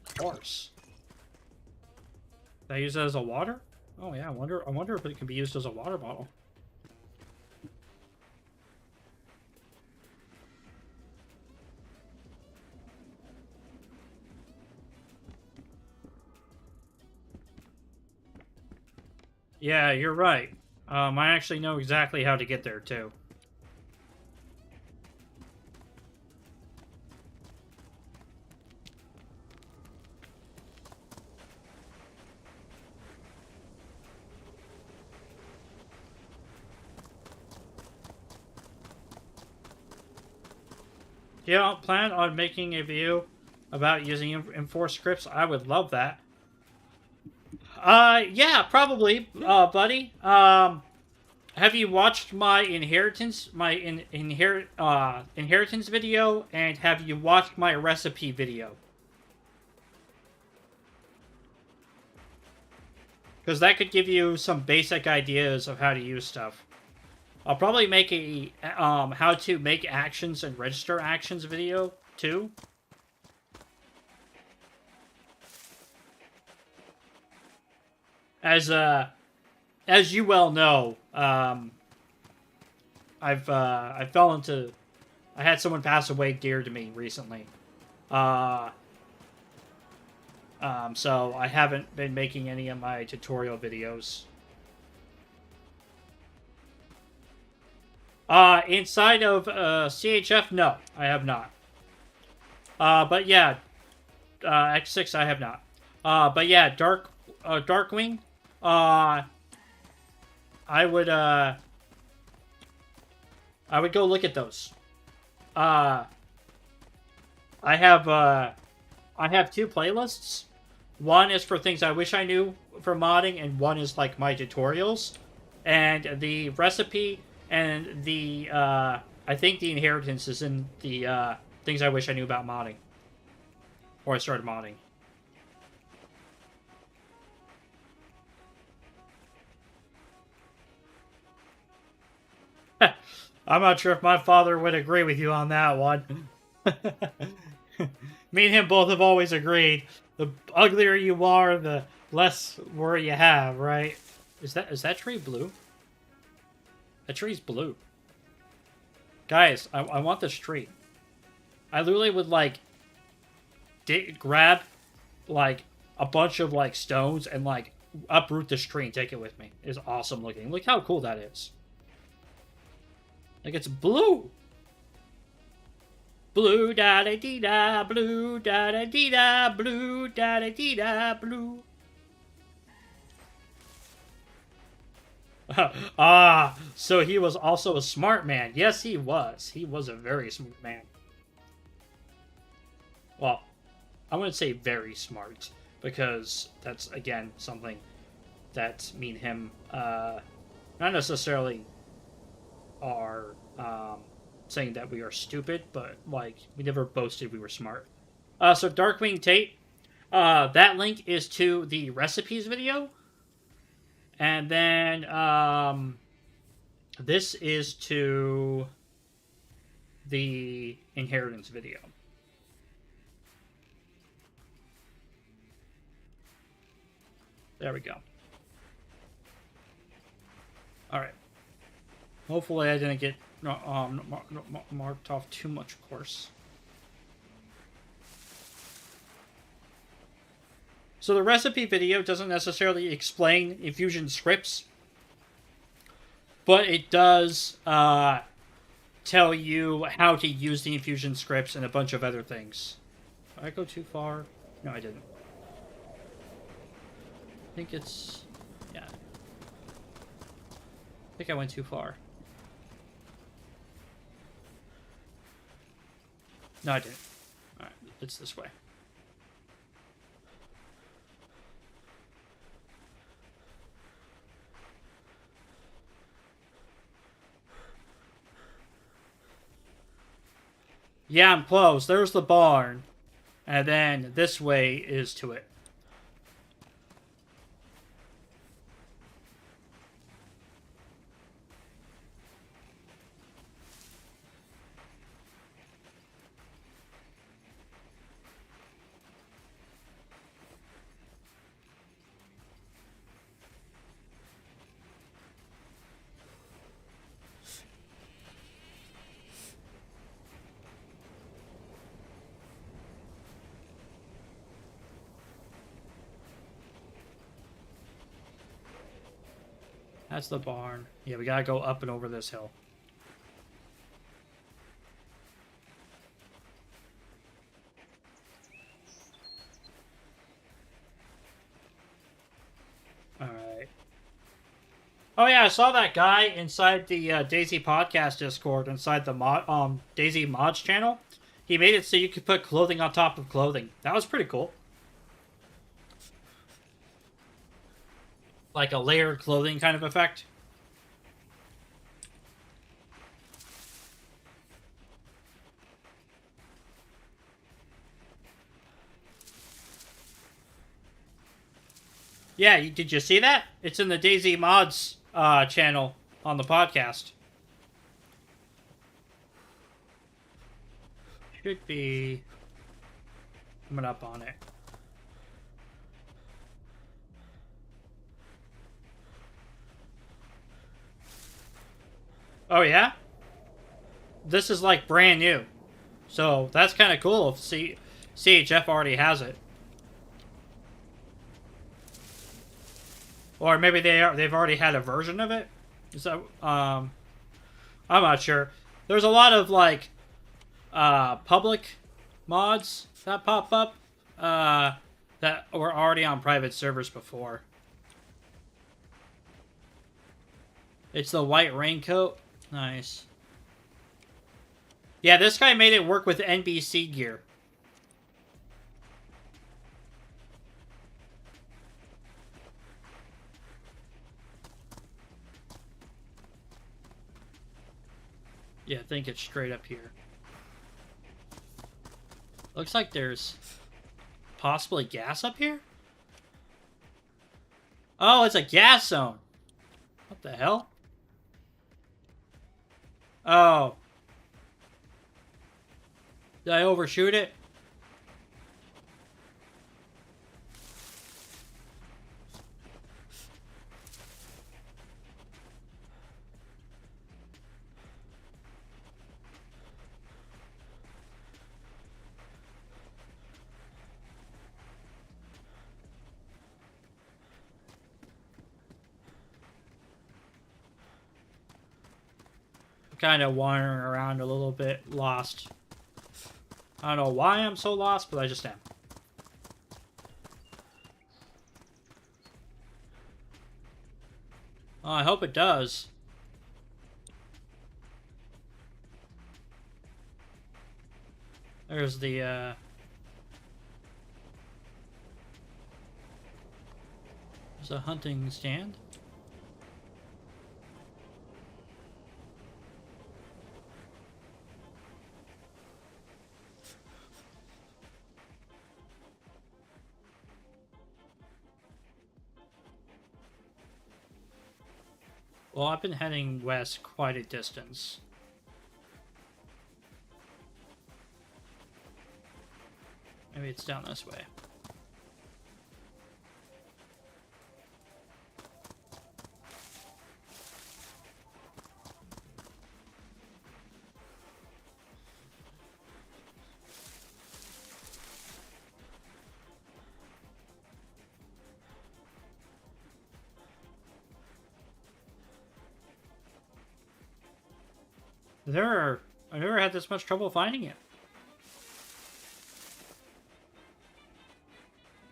Of course. Can I use it as a water? Oh, yeah, I wonder if it can be used as a water bottle. Yeah, you're right. I actually know exactly how to get there, too. Yeah, plan on making a video about using enforced scripts. I would love that. Yeah, probably, buddy. Have you watched my inheritance, inheritance video, and have you watched my recipe video? Because that could give you some basic ideas of how to use stuff. I'll probably make a, how to make actions and register actions video, too. As you well know, I had someone pass away dear to me recently. So I haven't been making any of my tutorial videos. Inside of, CHF, no, I have not. But yeah, X6, I have not. But yeah, Darkwing, I would go look at those. I have two playlists. One is for things I wish I knew for modding, and one is like my tutorials. And the recipe and the, I think the inheritance is in the, things I wish I knew about modding. Or I started modding. I'm not sure if my father would agree with you on that one. Me and him both have always agreed. The uglier you are, the less worry you have, right? Is that tree blue? That tree's blue. Guys, I want this tree. I literally would, like, grab, like, a bunch of, like, stones and, like, uproot this tree and take it with me. It's awesome looking. Look how cool that is. Like, it's blue. Blue da da dee da, blue da da dee da, blue da da dee da, blue. So he was also a smart man. Yes, he was. He was a very smart man. Well, I wouldn't say very smart, because that's, again, something that me and him, not necessarily are saying that we are stupid, but, like, we never boasted we were smart. So Darkwing Tate, that link is to the recipes video. And then, this is to the inheritance video. There we go. Alright. Hopefully I didn't get marked off too much, of course. So the recipe video doesn't necessarily explain infusion scripts, but it does tell you how to use the infusion scripts and a bunch of other things. Did I go too far? No, I didn't. I think it's... yeah. I think I went too far. No, I didn't. Alright, it's this way. Yeah, I'm close. There's the barn. And then this way is to it. That's the barn. Yeah, we gotta go up and over this hill. Alright. Oh yeah, I saw that guy inside the DayZ podcast Discord, inside the DayZ mods channel. He made it so you could put clothing on top of clothing. That was pretty cool. Like a layered clothing kind of effect. Yeah, did you see that? It's in the DayZ Mods channel on the podcast. Should be coming up on it. Oh yeah? This is like brand new. So that's kind of cool if CHF already has it. Or maybe they've already had a version of it. Is that I'm not sure. There's a lot of like public mods that pop up that were already on private servers before. It's the white raincoat. Nice. Yeah, this guy made it work with NBC gear. Yeah, I think it's straight up here. Looks like there's possibly gas up here? Oh, it's a gas zone. What the hell? Oh. Did I overshoot it? Kind of wandering around a little bit, lost. I don't know why I'm so lost, but I just am. I hope it does. There's the, there's a hunting stand. Well, I've been heading west quite a distance. Maybe it's down this way. I never had this much trouble finding it.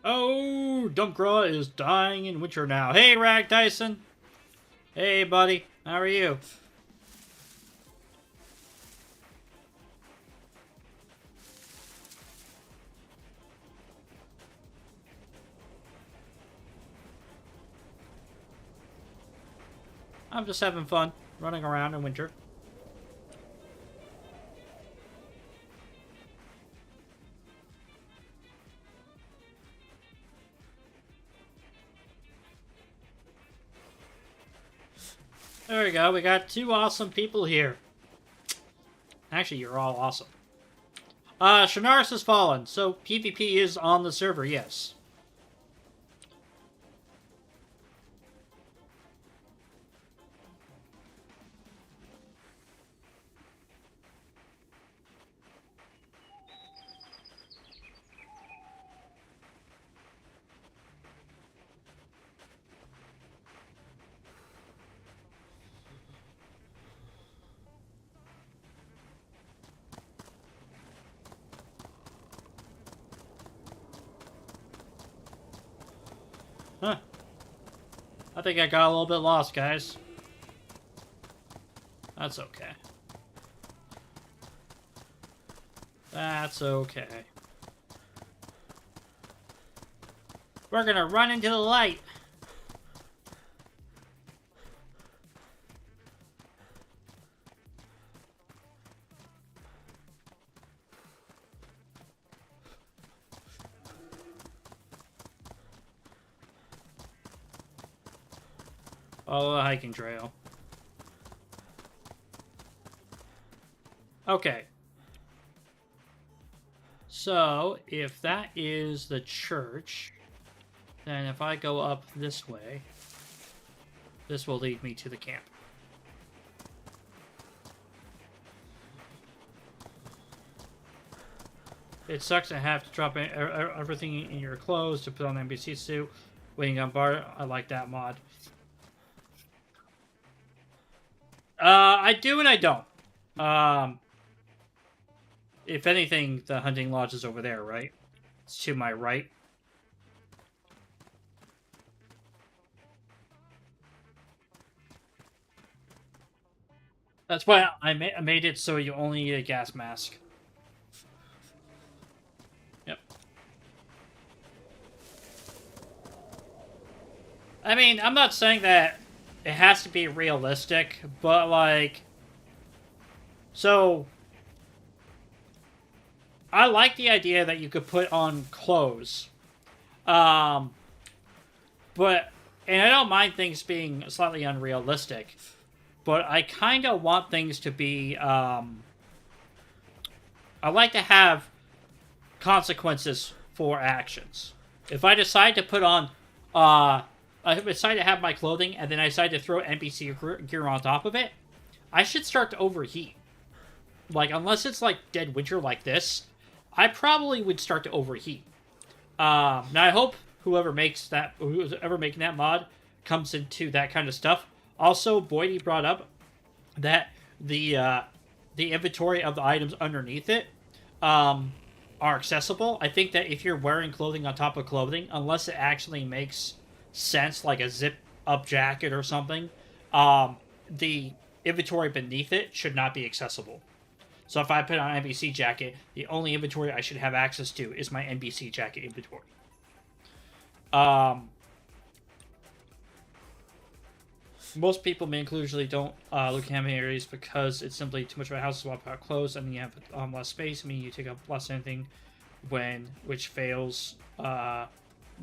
Oh, Dumpgrah is dying in winter now. Hey, Rag Tyson. Hey, buddy. How are you? I'm just having fun running around in winter. There we go. We got two awesome people here. Actually, you're all awesome. Shanaris has fallen, so PvP is on the server, yes. Huh. I think I got a little bit lost, guys. That's okay. That's okay. We're gonna run into the light. Follow the hiking trail. Okay. So, if that is the church, then if I go up this way, this will lead me to the camp. It sucks to have to drop everything in your clothes to put on the NPC suit. Waiting on bar, I like that mod. I do and I don't. If anything, the hunting lodge is over there, right? It's to my right. That's why I made it so you only need a gas mask. Yep. I mean, I'm not saying that it has to be realistic, but like... So... I like the idea that you could put on clothes. But... And I don't mind things being slightly unrealistic. But I kind of want things to be... I like to have consequences for actions. If I decide to put on... I decide to have my clothing, and then I decide to throw NPC gear on top of it, I should start to overheat. Like, unless it's like dead winter like this, I probably would start to overheat. Now, I hope whoever makes that, who's ever making that mod, comes into that kind of stuff. Also, Boydie brought up that the inventory of the items underneath it are accessible. I think that if you're wearing clothing on top of clothing, unless it actually makes sense, like a zip-up jacket or something, the inventory beneath it should not be accessible. So if I put on an NBC jacket, the only inventory I should have access to is my NBC jacket inventory. Most people, me included, usually don't look at camping areas because it's simply too much of a house to swap out clothes, and you have less space. I mean, you take up less anything which fails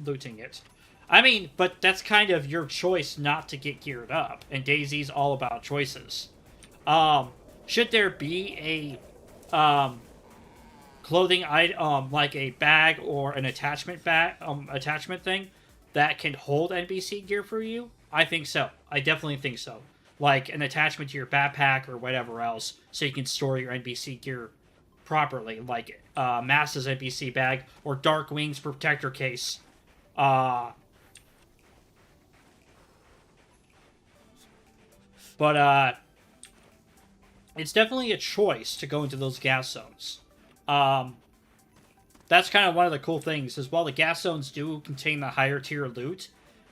looting it. I mean, but that's kind of your choice not to get geared up, and DayZ's all about choices. Should there be a clothing item, like a bag or an attachment thing that can hold NBC gear for you? I think so. I definitely think so. Like an attachment to your backpack or whatever else, so you can store your NBC gear properly, like Mass's NBC bag or Darkwing's protector case. But it's definitely a choice to go into those gas zones. That's kind of one of the cool things, is while the gas zones do contain the higher tier loot,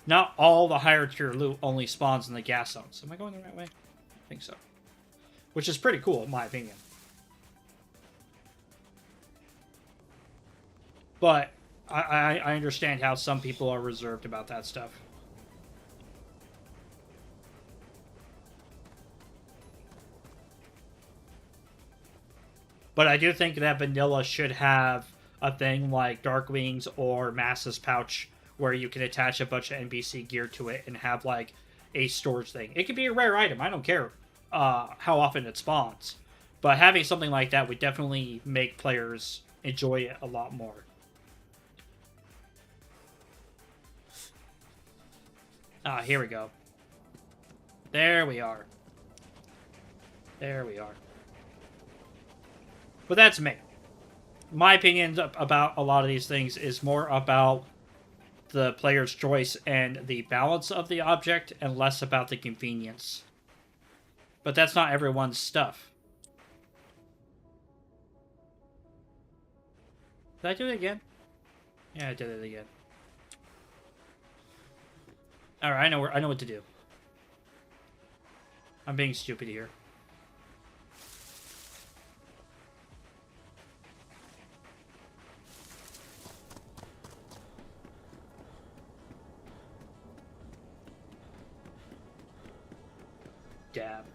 not all the higher tier loot only spawns in the gas zones. Am I going the right way? I think so. Which is pretty cool, in my opinion. But I understand how some people are reserved about that stuff. But I do think that vanilla should have a thing like Darkwing's or Mass's pouch where you can attach a bunch of NBC gear to it and have like a storage thing. It could be a rare item. I don't care how often it spawns. But having something like that would definitely make players enjoy it a lot more. Here we go. There we are. There we are. But that's me. My opinion about a lot of these things is more about the player's choice and the balance of the object, and less about the convenience. But that's not everyone's stuff. Did I do it again? Yeah, I did it again. Alright, I know what to do. I'm being stupid here. Dab.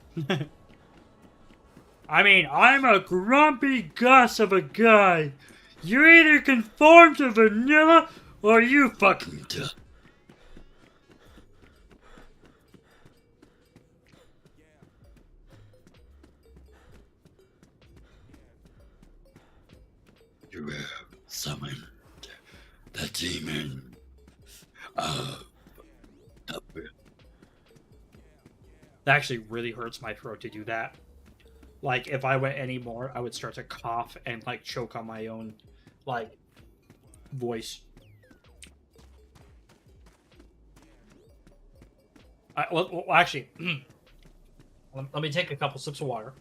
I mean, I'm a grumpy Gus of a guy. You either conform to vanilla or you fucking do. You have summoned the demon of Dumpgrah. That actually really hurts my throat to do that. Like, if I went any more, I would start to cough and, like, choke on my own, like, voice. Well, actually, let me take a couple sips of water.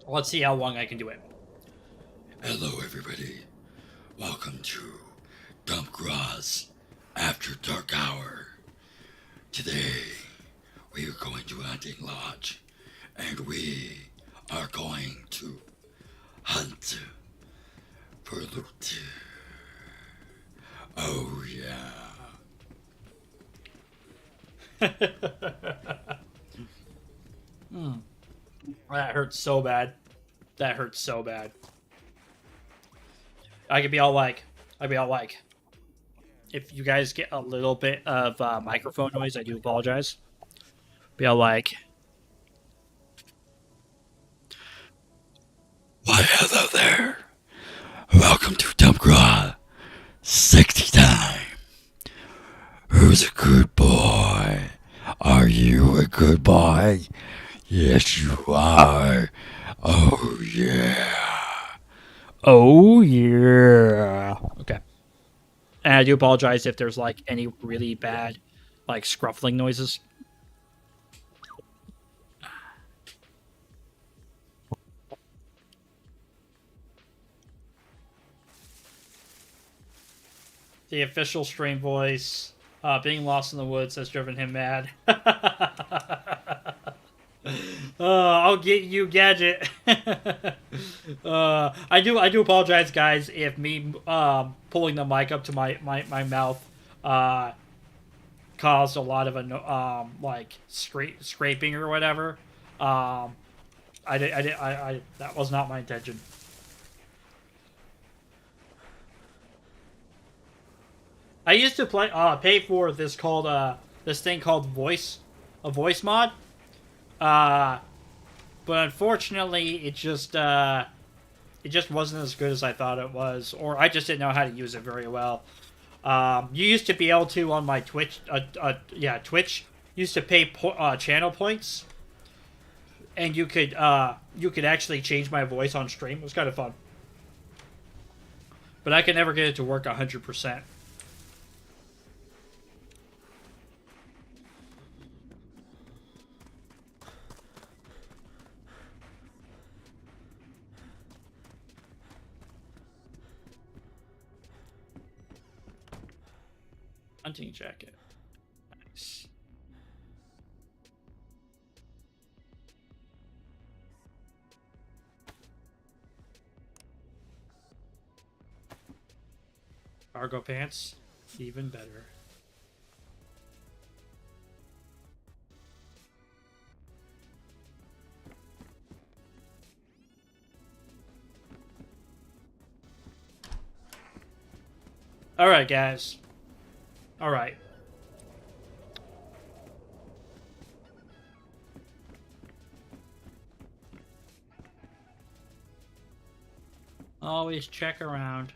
Let's see how long I can do it. Hello, everybody. Welcome to Dumpgrah's After Dark Hour. Today, we are going to Hunting Lodge, and we are going to hunt for loot. Oh, yeah. That hurts so bad. That hurts so bad. I'd be all like, if you guys get a little bit of microphone noise, I do apologize. Be all like, why, hello there. Welcome to Dumpgrah. 60 time. Who's a good boy? Are you a good boy? Yes, you are. Oh, yeah. Oh, yeah. Okay. And I do apologize if there's, like, any really bad, like, scruffling noises. The official stream voice, Being lost in the woods has driven him mad. I'll get you, Gadget. I do apologize, guys, if me pulling the mic up to my mouth caused a lot of like scraping or whatever. That was not my intention. I used to pay for this thing called a voice mod. But unfortunately, it just wasn't as good as I thought it was, or I just didn't know how to use it very well. You used to be able to on my Twitch, Twitch used to pay channel points, and you could actually change my voice on stream. It was kind of fun, but I could never get it to work 100%. Hunting jacket. Nice. Cargo pants. Even better. Alright, guys. Alright. Always check around.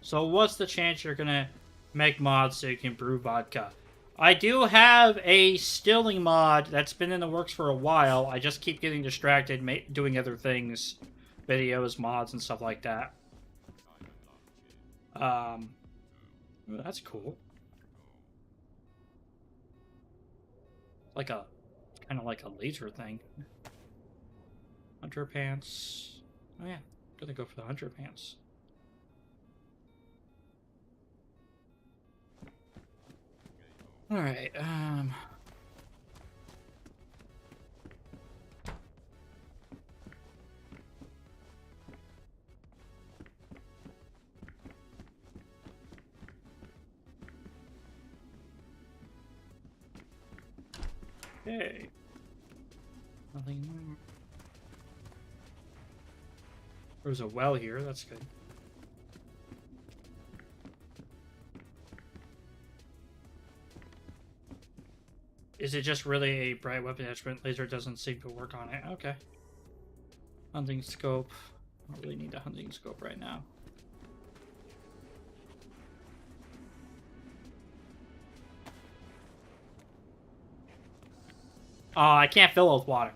So what's the chance you're gonna make mods so you can brew vodka? I do have a stilling mod that's been in the works for a while. I just keep getting distracted doing other things. Videos, mods, and stuff like that. That's cool. Kind of like a laser thing. Hunter pants. Oh yeah, gonna go for the hunter pants. All right. Okay. Nothing more. There's a well here, that's good. Is it just really a bright weapon attachment? Laser doesn't seem to work on it. Okay. Hunting scope. I don't really need a hunting scope right now. Oh, I can't fill it with water.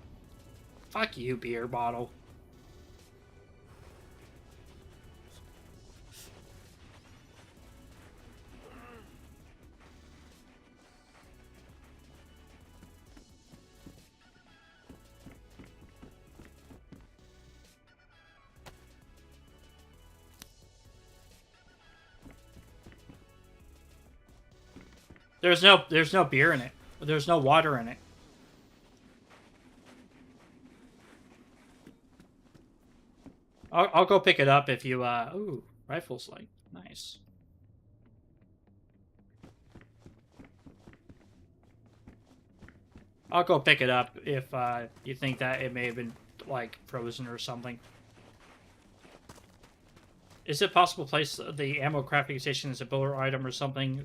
Fuck you, beer bottle. There's no beer in it. There's no water in it. I'll go pick it up if you, ooh, rifle sight. Nice. I'll go pick it up if, you think that it may have been, like, frozen or something. Is it possible to place the ammo crafting station as a builder item or something,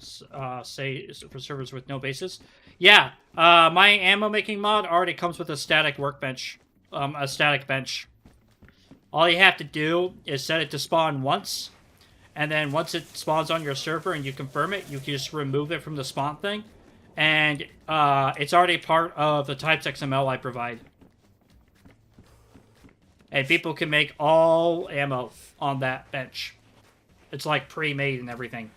say, for servers with no bases? Yeah, my ammo making mod already comes with a static workbench, a static bench. All you have to do is set it to spawn once, and then once it spawns on your server and you confirm it, you can just remove it from the spawn thing, and it's already part of the types XML I provide. And people can make all ammo on that bench. It's like pre-made and everything.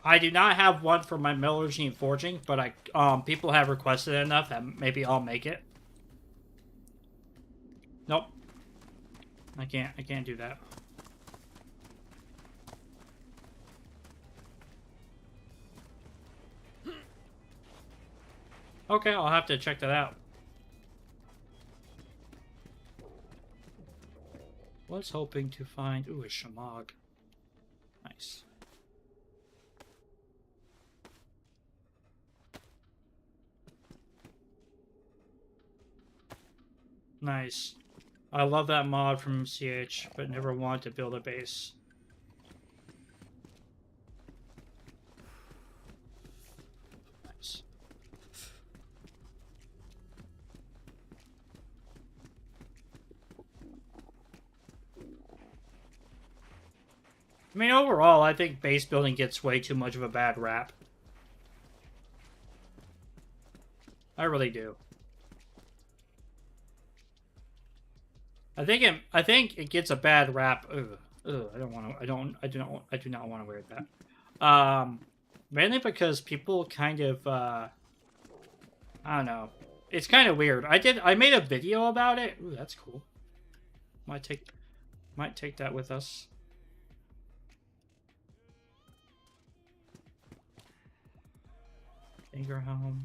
I do not have one for my metallurgy forging, but people have requested it enough that maybe I'll make it. Nope. I can't do that. Okay, I'll have to check that out. Was hoping to find... Ooh, a Shamog. Nice. Nice. I love that mod from CH, but never wanted to build a base. Nice. I mean, overall, I think base building gets way too much of a bad rap. I really do. I think it gets a bad rap. Ugh, I don't want to. I do not want to wear that. Mainly because people kind of. I don't know. It's kind of weird. I made a video about it. Ooh, that's cool. Might take that with us. Ingerhelm.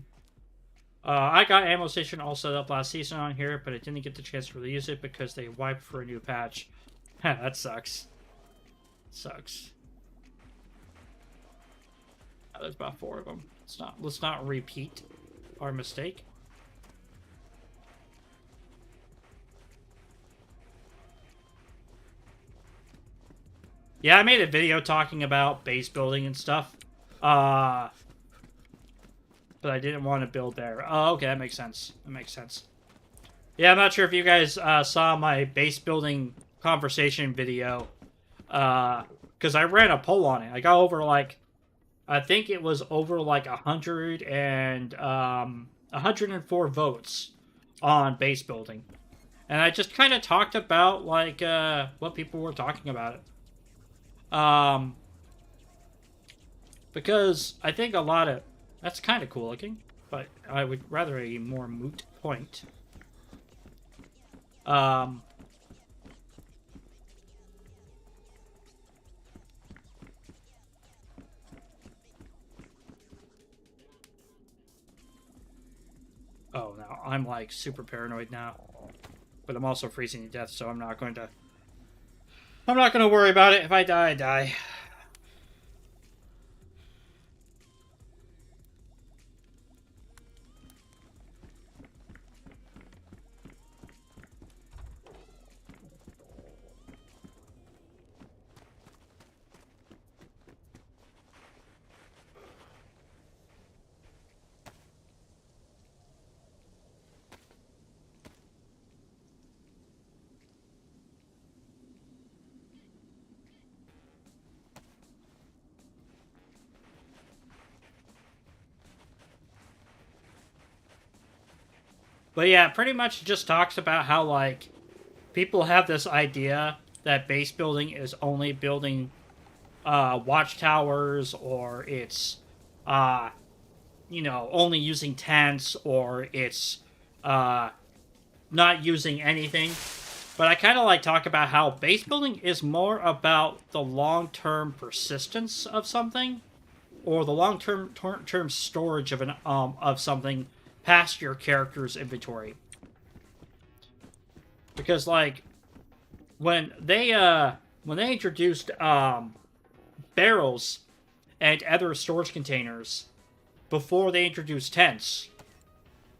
I got Ammo Station all set up last season on here, but I didn't get the chance to really use it because they wiped for a new patch. That sucks. Sucks. Oh, there's about 4 of them. Let's not repeat our mistake. Yeah, I made a video talking about base building and stuff. But I didn't want to build there. Oh, okay, that makes sense. That makes sense. Yeah, I'm not sure if you guys saw my base building conversation video. Because I ran a poll on it. I got over, like... I think it was over, like, 104 votes on base building. And I just kind of talked about, like, what people were talking about it. Because I think a lot of... That's kind of cool looking, but I would rather a more moot point. Oh, now I'm like super paranoid now, but I'm also freezing to death, so I'm not going to worry about it. If I die, I die. But yeah, pretty much just talks about how, like, people have this idea that base building is only building watchtowers, or it's, you know, only using tents, or it's not using anything. But I kind of like talk about how base building is more about the long-term persistence of something, or the long-term storage of of something past your character's inventory. Because, like, when they introduced barrels and other storage containers before they introduced tents,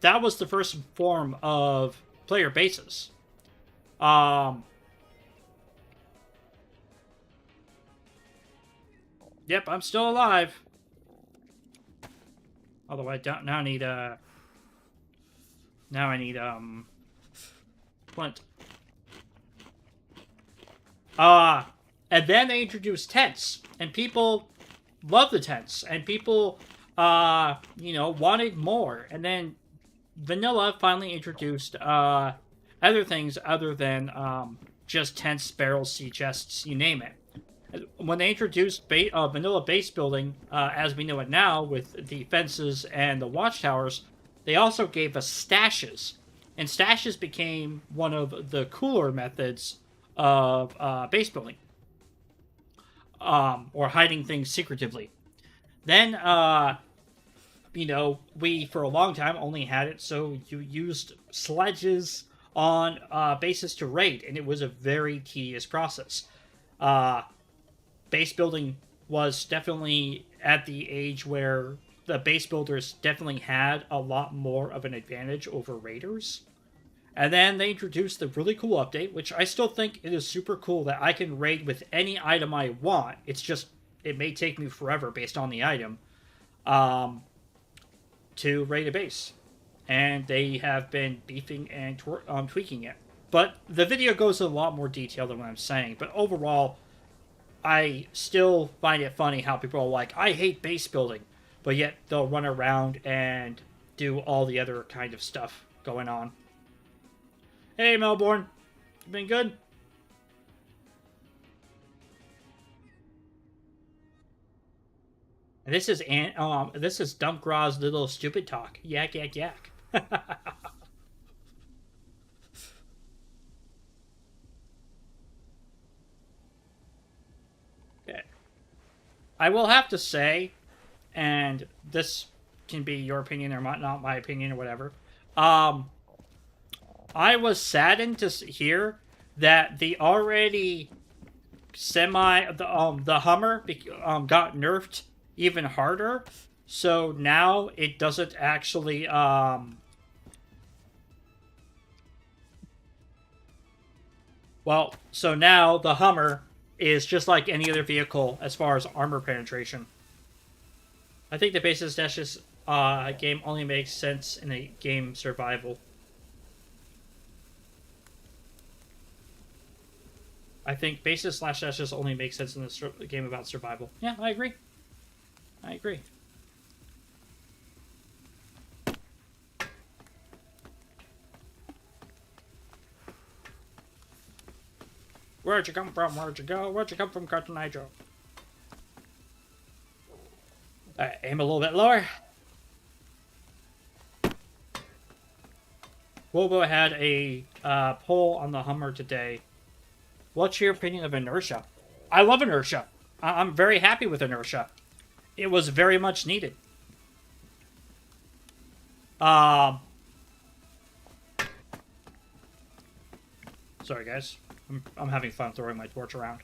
that was the first form of player bases. Yep, I'm still alive. Although I don't now need now I need flint. And then they introduced tents, and people loved the tents, and people you know, wanted more. And then vanilla finally introduced other things other than just tents, barrels, sea chests, you name it. When they introduced vanilla base building, as we know it now, with the fences and the watchtowers, they also gave us stashes. And stashes became one of the cooler methods of base building. Or hiding things secretively. Then, you know, we for a long time only had it so you used sledges on bases to raid, and it was a very tedious process. Uh, Base building was definitely at the age where the base builders definitely had a lot more of an advantage over raiders. And then they introduced the really cool update, which I still think it is super cool that I can raid with any item I want. It's just, it may take me forever based on the item, to raid a base. And they have been beefing and tweaking it. But the video goes in a lot more detail than what I'm saying. But overall, I still find it funny how people are like, I hate base building. But yet they'll run around and do all the other kind of stuff going on. Hey, Melbourne. You been good? And this is Dumpgrah's little stupid talk. Yak, yak, yak. Okay. I will have to say, and this can be your opinion or not my opinion or whatever. I was saddened to hear that the already the Hummer got nerfed even harder. So now it doesn't actually well, so now the Hummer is just like any other vehicle as far as armor penetration. I think the basis dashes game only makes sense in a game survival. I think bases / dashes only make sense in a game about survival. Yeah, I agree. I agree. Where'd you come from? Where'd you go? Where'd you come from, Cartoon Nitro? Alright, aim a little bit lower. Wobo had a poll on the Hummer today. What's your opinion of inertia? I love inertia. I'm very happy with inertia. It was very much needed. Sorry, guys. I'm having fun throwing my torch around.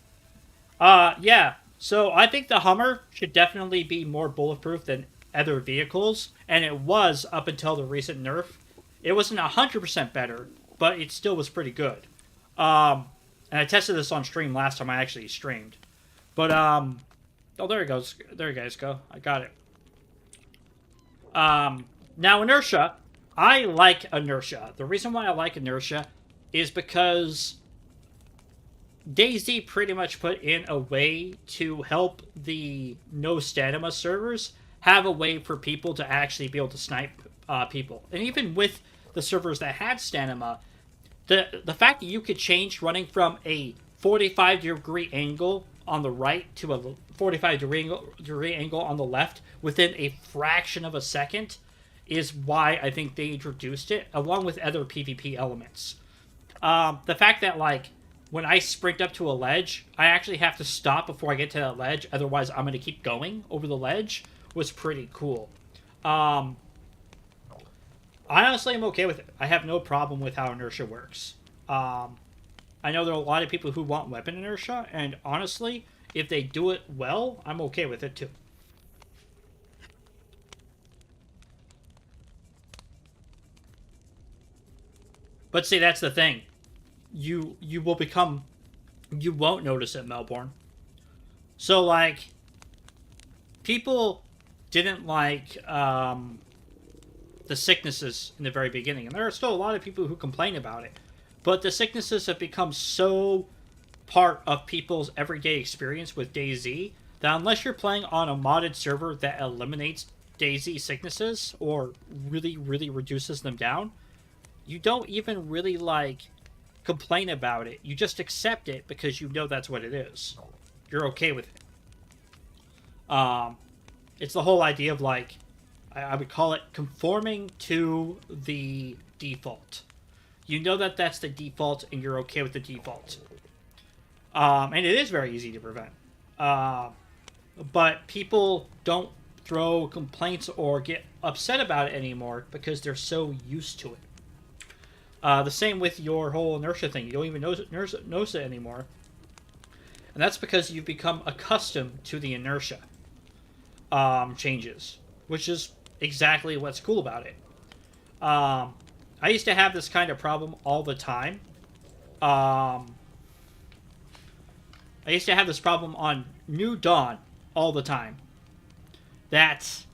Yeah. So I think the Hummer should definitely be more bulletproof than other vehicles, and it was up until the recent nerf. It wasn't 100% better, but it still was pretty good. And I tested this on stream last time I actually streamed. But, oh, there it goes. There you guys go. I got it. Now, inertia. I like inertia. The reason why I like inertia is because DayZ pretty much put in a way to help the no stamina servers have a way for people to actually be able to snipe people. And even with the servers that had stamina, the fact that you could change running from a 45-degree angle on the right to a 45-degree angle on the left within a fraction of a second is why I think they introduced it, along with other PvP elements. The fact that, like, when I sprint up to a ledge, I actually have to stop before I get to that ledge, otherwise I'm going to keep going over the ledge, was pretty cool. I honestly am okay with it. I have no problem with how inertia works. I know there are a lot of people who want weapon inertia, and honestly, if they do it well, I'm okay with it too. But see, that's the thing. You won't notice it, Melbourne. So, like, people didn't like, the sicknesses in the very beginning. And there are still a lot of people who complain about it. But the sicknesses have become so part of people's everyday experience with DayZ that unless you're playing on a modded server that eliminates DayZ sicknesses or really, really reduces them down, you don't even really, like, complain about it. You just accept it because you know that's what it is. You're okay with it. It's the whole idea of, like, I would call it conforming to the default. You know that that's the default, and you're okay with the default. And it is very easy to prevent. But people don't throw complaints or get upset about it anymore because they're so used to it. The same with your whole inertia thing. You don't even notice it anymore. And that's because you've become accustomed to the inertia changes, which is exactly what's cool about it. I used to have this kind of problem all the time. I used to have this problem on New Dawn all the time. That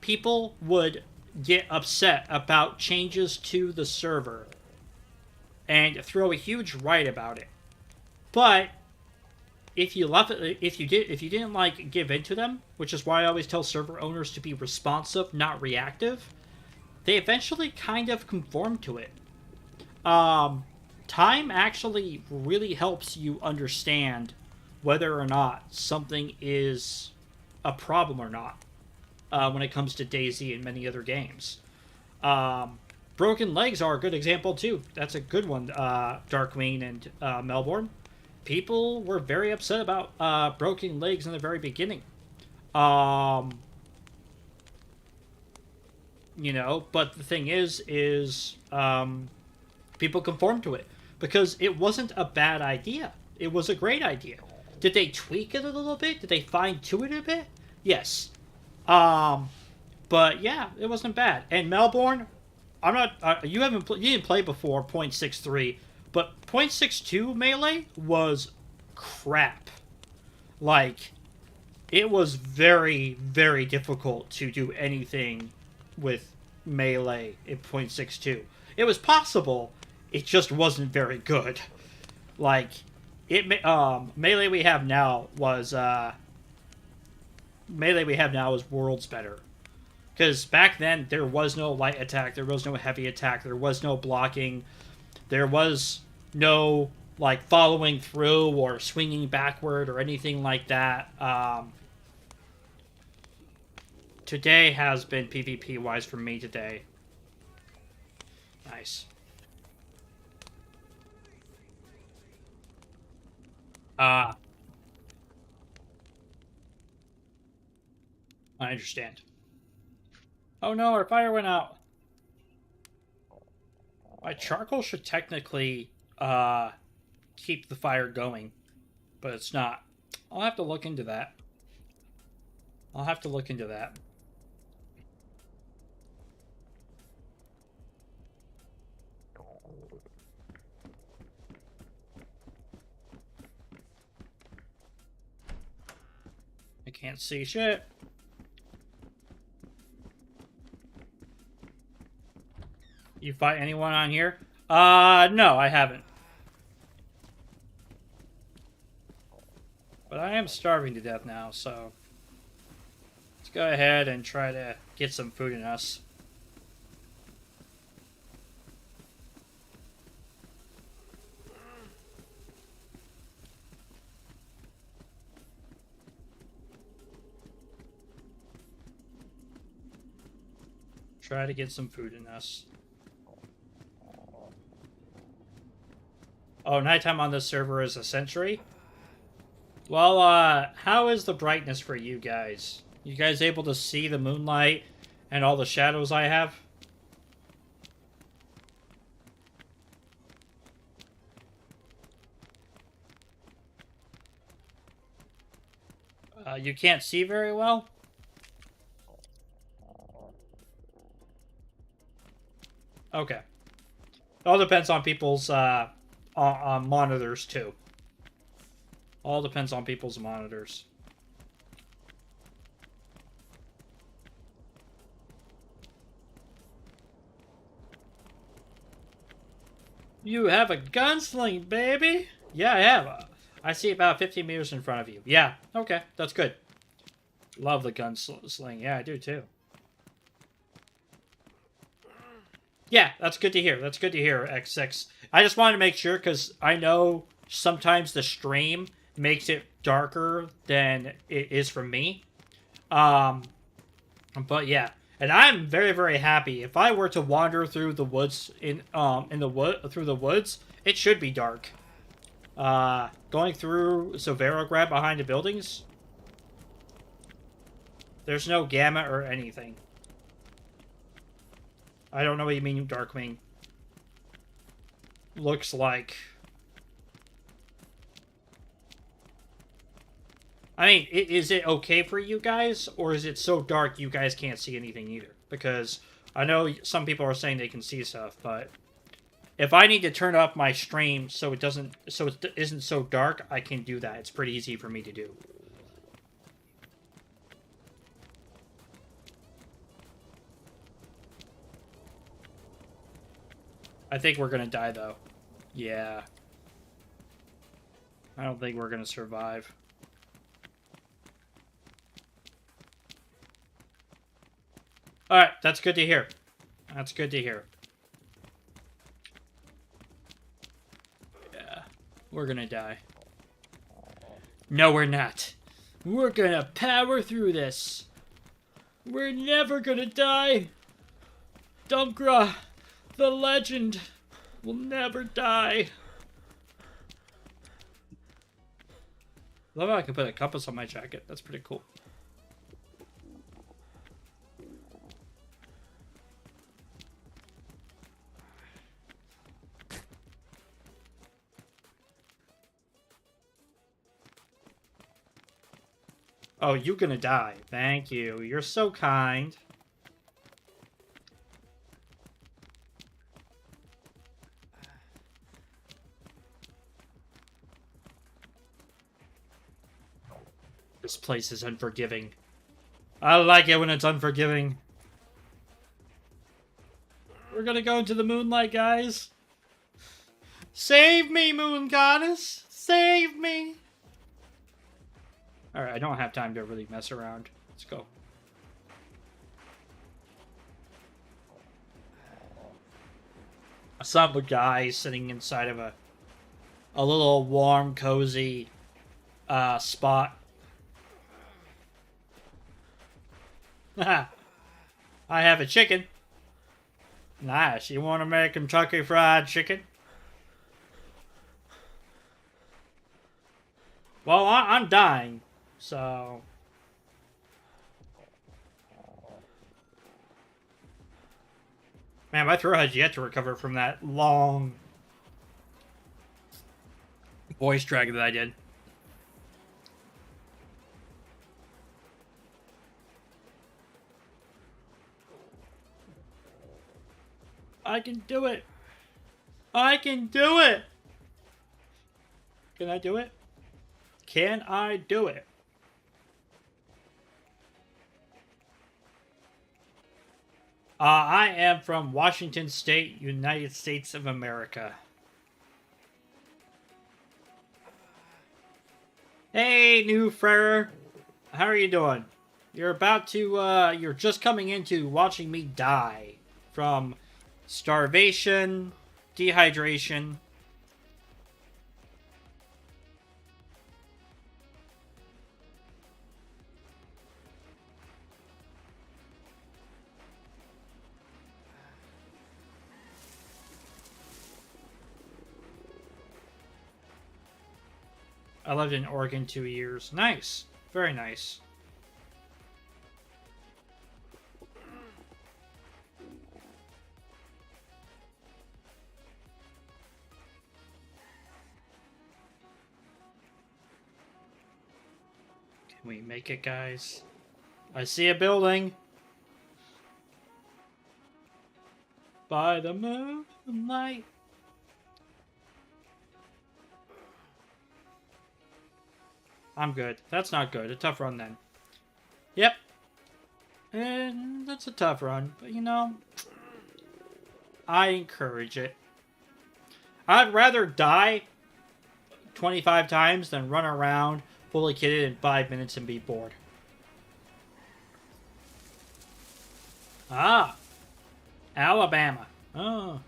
people would get upset about changes to the server and throw a huge riot about it. But if you didn't like give in to them, which is why I always tell server owners to be responsive, not reactive, they eventually kind of conform to it. Time actually really helps you understand whether or not something is a problem or not when it comes to DayZ and many other games. Broken legs are a good example too. That's a good one, Darkwing and Melbourne. People were very upset about broken legs in the very beginning. You know, but the thing is people conform to it because it wasn't a bad idea. It was a great idea. Did they tweak it a little bit? Did they fine tune it a bit? Yes. But yeah, it wasn't bad. And Melbourne, I'm not. You didn't play before 0.63, but 0.62 melee was crap. Like, it was very, very difficult to do anything with melee in 0.62. It was possible. It just wasn't very good. Like, melee we have now was worlds better. Because back then, there was no light attack, there was no heavy attack, there was no blocking, there was no, like, following through or swinging backward or anything like that. Today has been PvP-wise for me today. Nice. I understand. Oh no, our fire went out. My charcoal should technically keep the fire going, but it's not. I'll have to look into that. I can't see shit. You fight anyone on here? No, I haven't. But I am starving to death now, so let's go ahead and try to get some food in us. Try to get some food in us. Oh, nighttime on this server is a century? Well, how is the brightness for you guys? You guys able to see the moonlight and all the shadows I have? You can't see very well? Okay. All depends on people's, on monitors, too. All depends on people's monitors. You have a gunsling, baby! Yeah, I have. I see about 15 meters in front of you. Yeah, okay, that's good. Love the gunsling. Yeah, I do, too. Yeah, that's good to hear. That's good to hear, X6. I just wanted to make sure, because I know sometimes the stream makes it darker than it is for me. But yeah. And I'm very, very happy. If I were to wander through the woods, through the woods, it should be dark. Going through Silvera Grab behind the buildings. There's no gamma or anything. I don't know what you mean, Darkwing. Looks like. I mean, is it okay for you guys, or is it so dark you guys can't see anything either? Because I know some people are saying they can see stuff, but if I need to turn up my stream so it isn't so dark, I can do that. It's pretty easy for me to do. I think we're gonna die though. Yeah. I don't think we're gonna survive. Alright, that's good to hear. That's good to hear. Yeah, we're gonna die. No, we're not. We're gonna power through this. We're never gonna die. Dumpgrah, the legend, will never die. Love how I can put a compass on my jacket. That's pretty cool. Oh, you're gonna die. Thank you. You're so kind. This place is unforgiving. I like it when it's unforgiving. We're gonna go into the moonlight, guys. Save me, moon goddess! Save me! Alright, I don't have time to really mess around. Let's go. I saw a guy sitting inside of a little warm, cozy spot. I have a chicken. Nice. You want to make Kentucky Fried Chicken? Well, I'm dying, so... Man, my throat has yet to recover from that long voice drag that I did. I can do it! I can do it! Can I do it? Can I do it? I am from Washington State, United States of America. Hey, new Frere. How are you doing? You're about to, you're just coming into watching me die from starvation, dehydration. I lived in Oregon 2 years. Nice. Very nice. Can we make it, guys? I see a building. By the moonlight. I'm good. That's not good. A tough run then. Yep. And that's a tough run. But, you know, I encourage it. I'd rather die 25 times than run around fully kitted in 5 minutes and be bored. Ah. Alabama. Oh.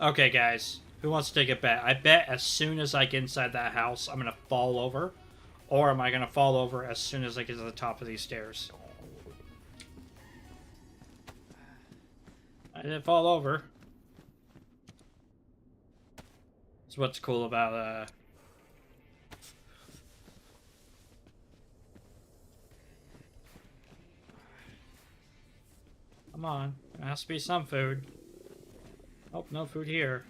Okay, guys. Who wants to take a bet? I bet as soon as I get inside that house, I'm gonna fall over. Or am I gonna fall over as soon as I get to the top of these stairs? I didn't fall over. That's what's cool about, Come on. There has to be some food. Oh, no food here.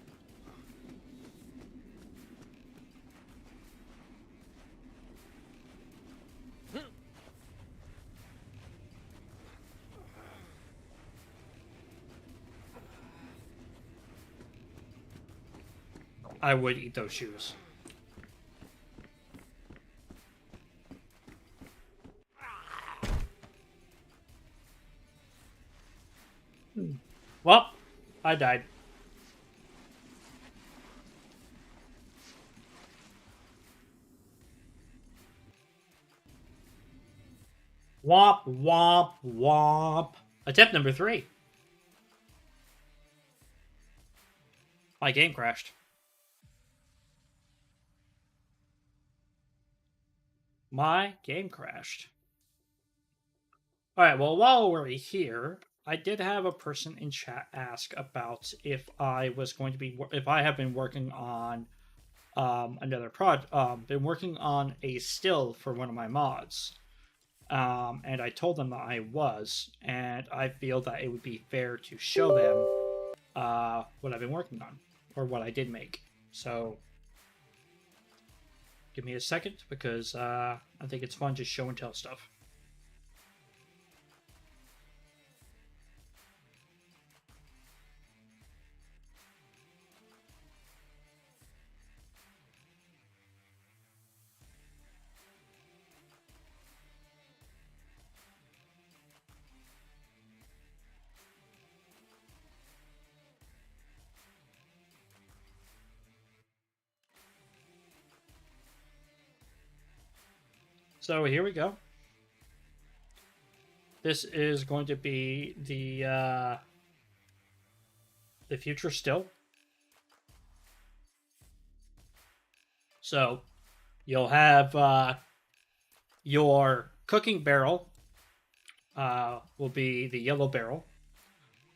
I would eat those shoes. Well, I died. Womp, womp, womp. Attempt number 3. My game crashed. My game crashed. Alright, well, while we're here, I did have a person in chat ask about if I was going to be, if I have been working on another been working on a still for one of my mods. And I told them that I was, and I feel that it would be fair to show them what I've been working on, or what I did make. So, give me a second, because I think it's fun to show and tell stuff. So here we go. This is going to be the future still. So you'll have your cooking barrel will be the yellow barrel.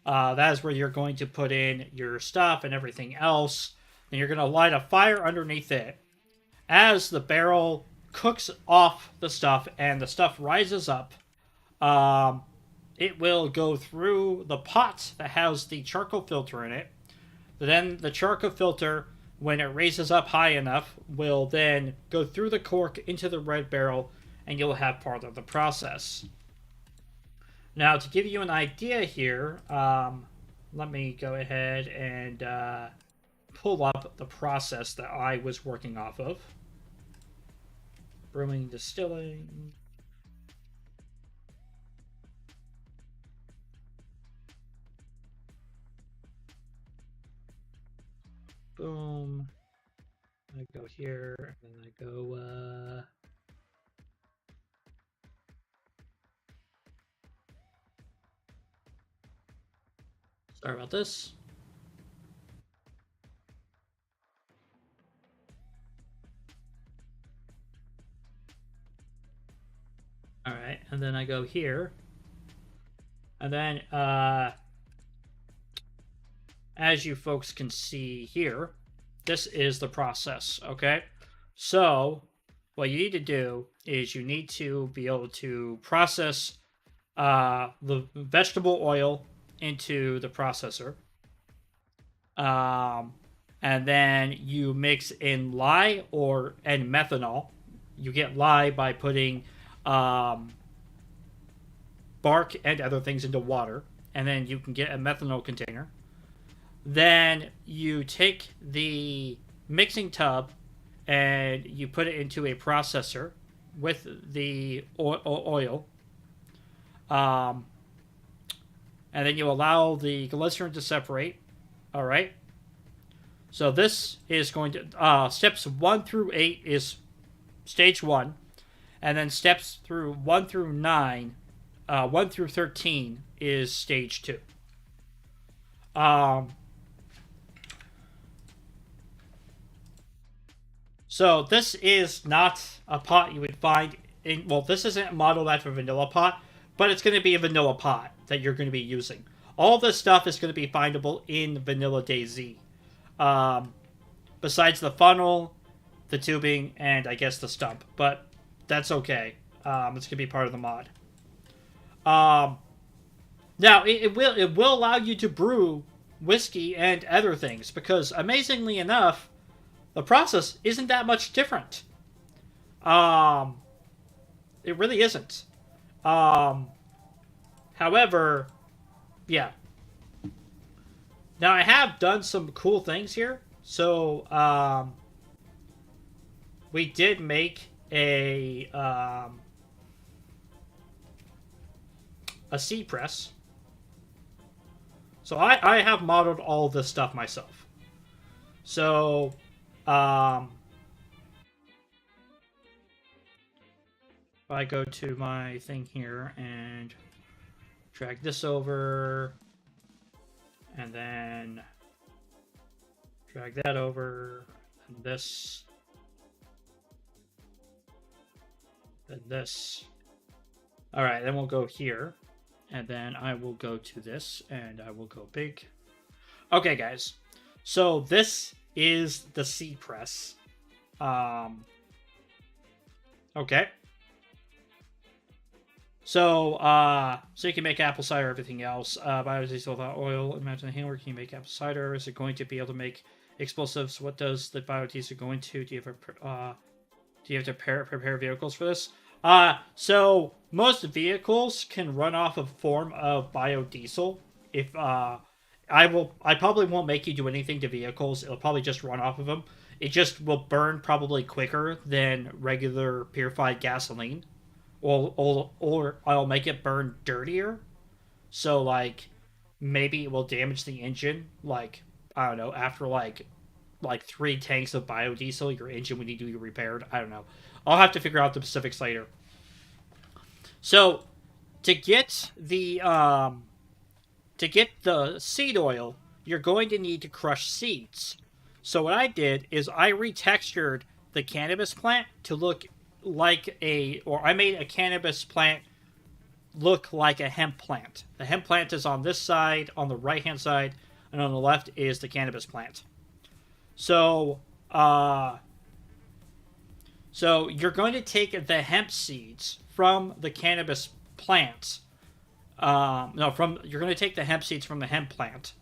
That is where you're going to put in your stuff and everything else. Then you're going to light a fire underneath it. As the barrel cooks off the stuff and the stuff rises up, it will go through the pot that has the charcoal filter in it. Then the charcoal filter, when it raises up high enough, will then go through the cork into the red barrel, and you'll have part of the process. Now, to give you an idea here, let me go ahead and pull up the process that I was working off of. Brewing, distilling. Boom. I go here, and then I go, sorry about this. Alright, and then I go here. And then, as you folks can see here, this is the process, okay? So, what you need to do is you need to be able to process the vegetable oil into the processor. And then you mix in lye and methanol. You get lye by putting bark and other things into water, and then you can get a methanol container. Then you take the mixing tub and you put it into a processor with the oil. And then you allow the glycerin to separate. All right. So this is going to steps 1 through 8 is stage 1, and then steps through 1 through 9, 1 through 13 is stage 2. So this is not a pot you would find in. Well, this isn't modeled after a vanilla pot, but it's going to be a vanilla pot that you're going to be using. All this stuff is going to be findable in vanilla DayZ. Um, Besides the funnel, the tubing, and I guess the stump, but that's okay. It's going to be part of the mod. Um, Now it will allow you to brew whiskey and other things because amazingly enough, the process isn't that much different. Um, it really isn't. Um, However, yeah. Now I have done some cool things here. So we did make a seed press. So I have modeled all this stuff myself. So um, if I go to my thing here and drag this over, and then drag that over, and this, then this. All right, then we'll go here, and then I will go to this, and I will go big. Okay, guys. So this is the seed press. Okay. So you can make apple cider, everything else. Biodiesel without oil. Imagine the handler. Can you make apple cider? Is it going to be able to make explosives? What does the biodiesel go into? Do you have to prepare vehicles for this? So most vehicles can run off a form of biodiesel. If I probably won't make you do anything to vehicles. It'll probably just run off of them. It just will burn probably quicker than regular purified gasoline. Or I'll make it burn dirtier. So like maybe it will damage the engine. Like I don't know, after like 3 tanks of biodiesel, your engine would need to be repaired. I don't know. I'll have to figure out the specifics later. So to get the seed oil, you're going to need to crush seeds. So what I did is I retextured the cannabis plant to look like I made a cannabis plant look like a hemp plant. The hemp plant is on this side, on the right hand side, and on the left is the cannabis plant. So, so you're going to take the hemp seeds from the cannabis plant. You're going to take the hemp seeds from the hemp plant,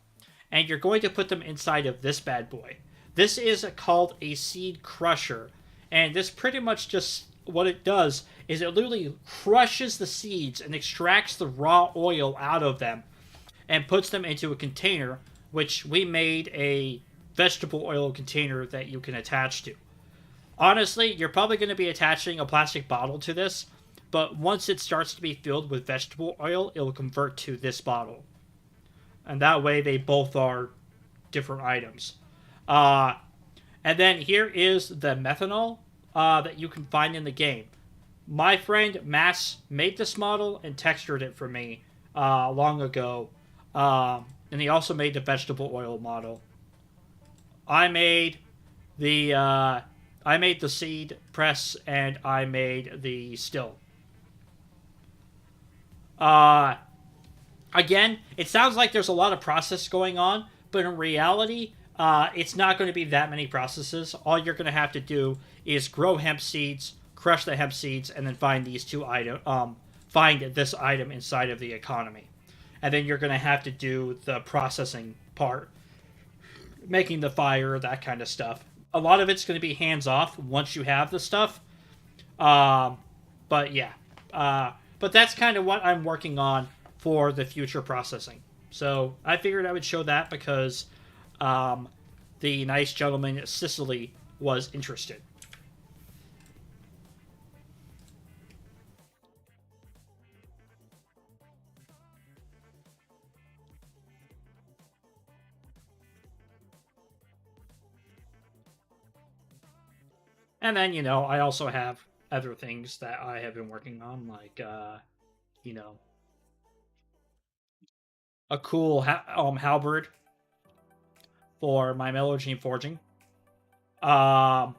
and you're going to put them inside of this bad boy. This is called a seed crusher, and this pretty much just what it does is it literally crushes the seeds and extracts the raw oil out of them and puts them into a container, which we made a vegetable oil container that you can attach to. Honestly, you're probably going to be attaching a plastic bottle to this, but once it starts to be filled with vegetable oil, it will convert to this bottle. And that way they both are different items. And then here is the methanol that you can find in the game. My friend Mass made this model and textured it for me long ago. And he also made the vegetable oil model. I made the seed press and I made the still. Again, it sounds like there's a lot of process going on, but in reality, it's not going to be that many processes. All you're going to have to do is grow hemp seeds, crush the hemp seeds, and then find find this item inside of the economy. And then you're going to have to do the processing part, making the fire, that kind of stuff. A lot of it's going to be hands off once you have the stuff. But yeah. But that's kind of what I'm working on for the future processing. So I figured I would show that because the nice gentleman Sicily was interested. And then, I also have other things that I have been working on, like, you know, a cool halberd for my metallurgy forging. Um,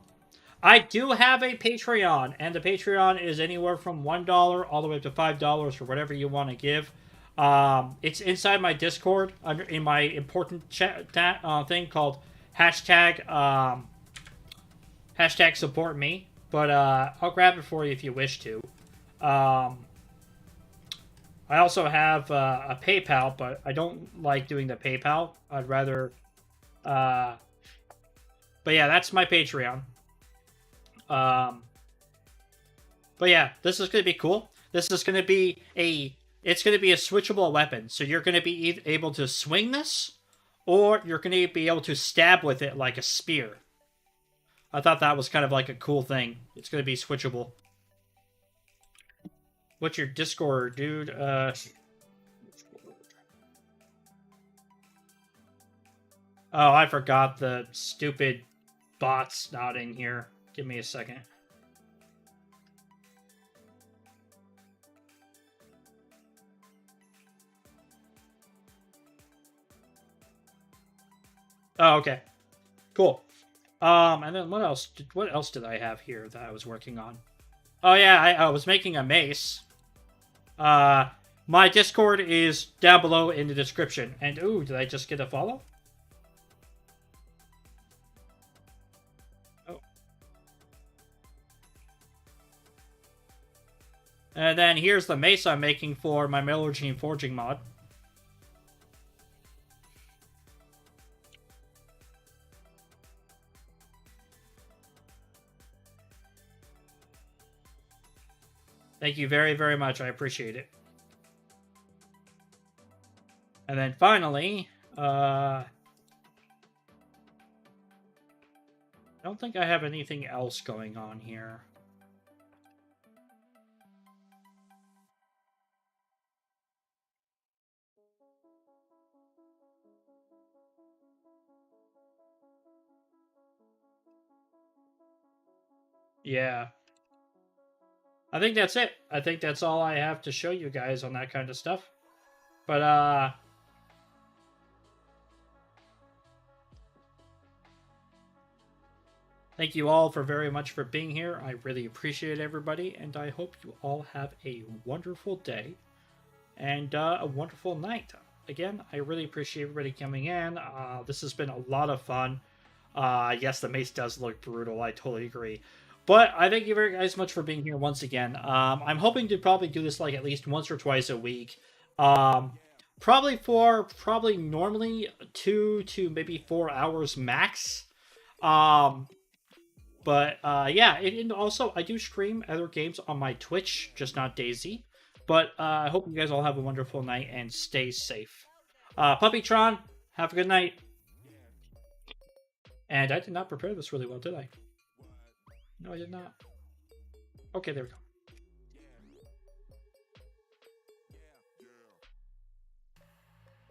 I do have a Patreon, and the Patreon is anywhere from $1 all the way up to $5 or whatever you want to give. It's inside my Discord in my important chat thing called hashtag hashtag support me. But I'll grab it for you if you wish to. I also have a PayPal, but I don't like doing the PayPal. I'd rather. But yeah, that's my Patreon. But yeah, this is going to be cool. This is going to be it's going to be a switchable weapon. So you're going to be able to swing this, or you're going to be able to stab with it like a spear. I thought that was kind of like a cool thing. It's going to be switchable. What's your Discord, dude? Oh, I forgot the stupid bot's not in here. Give me a second. Oh, okay. Cool. And then what else? What else did I have here that I was working on? Oh yeah, I was making a mace. My Discord is down below in the description. And ooh, did I just get a follow? Oh. And then here's the mace I'm making for my metallurgy and forging mod. Thank you very, very much. I appreciate it. And then finally, I don't think I have anything else going on here. Yeah. I think that's it. I think that's all I have to show you guys on that kind of stuff. But, thank you all for very much for being here. I really appreciate everybody, and I hope you all have a wonderful day and a wonderful night. Again, I really appreciate everybody coming in. This has been a lot of fun. Yes, the mace does look brutal. I totally agree. But I thank you very guys much for being here once again. I'm hoping to probably do this like at least once or twice a week. Probably normally 2 to maybe 4 hours max. But yeah, and also I do stream other games on my Twitch, just not DayZ. But I hope you guys all have a wonderful night and stay safe. Puppytron, have a good night. And I did not prepare this really well, did I? No, I did not. Okay, there we go.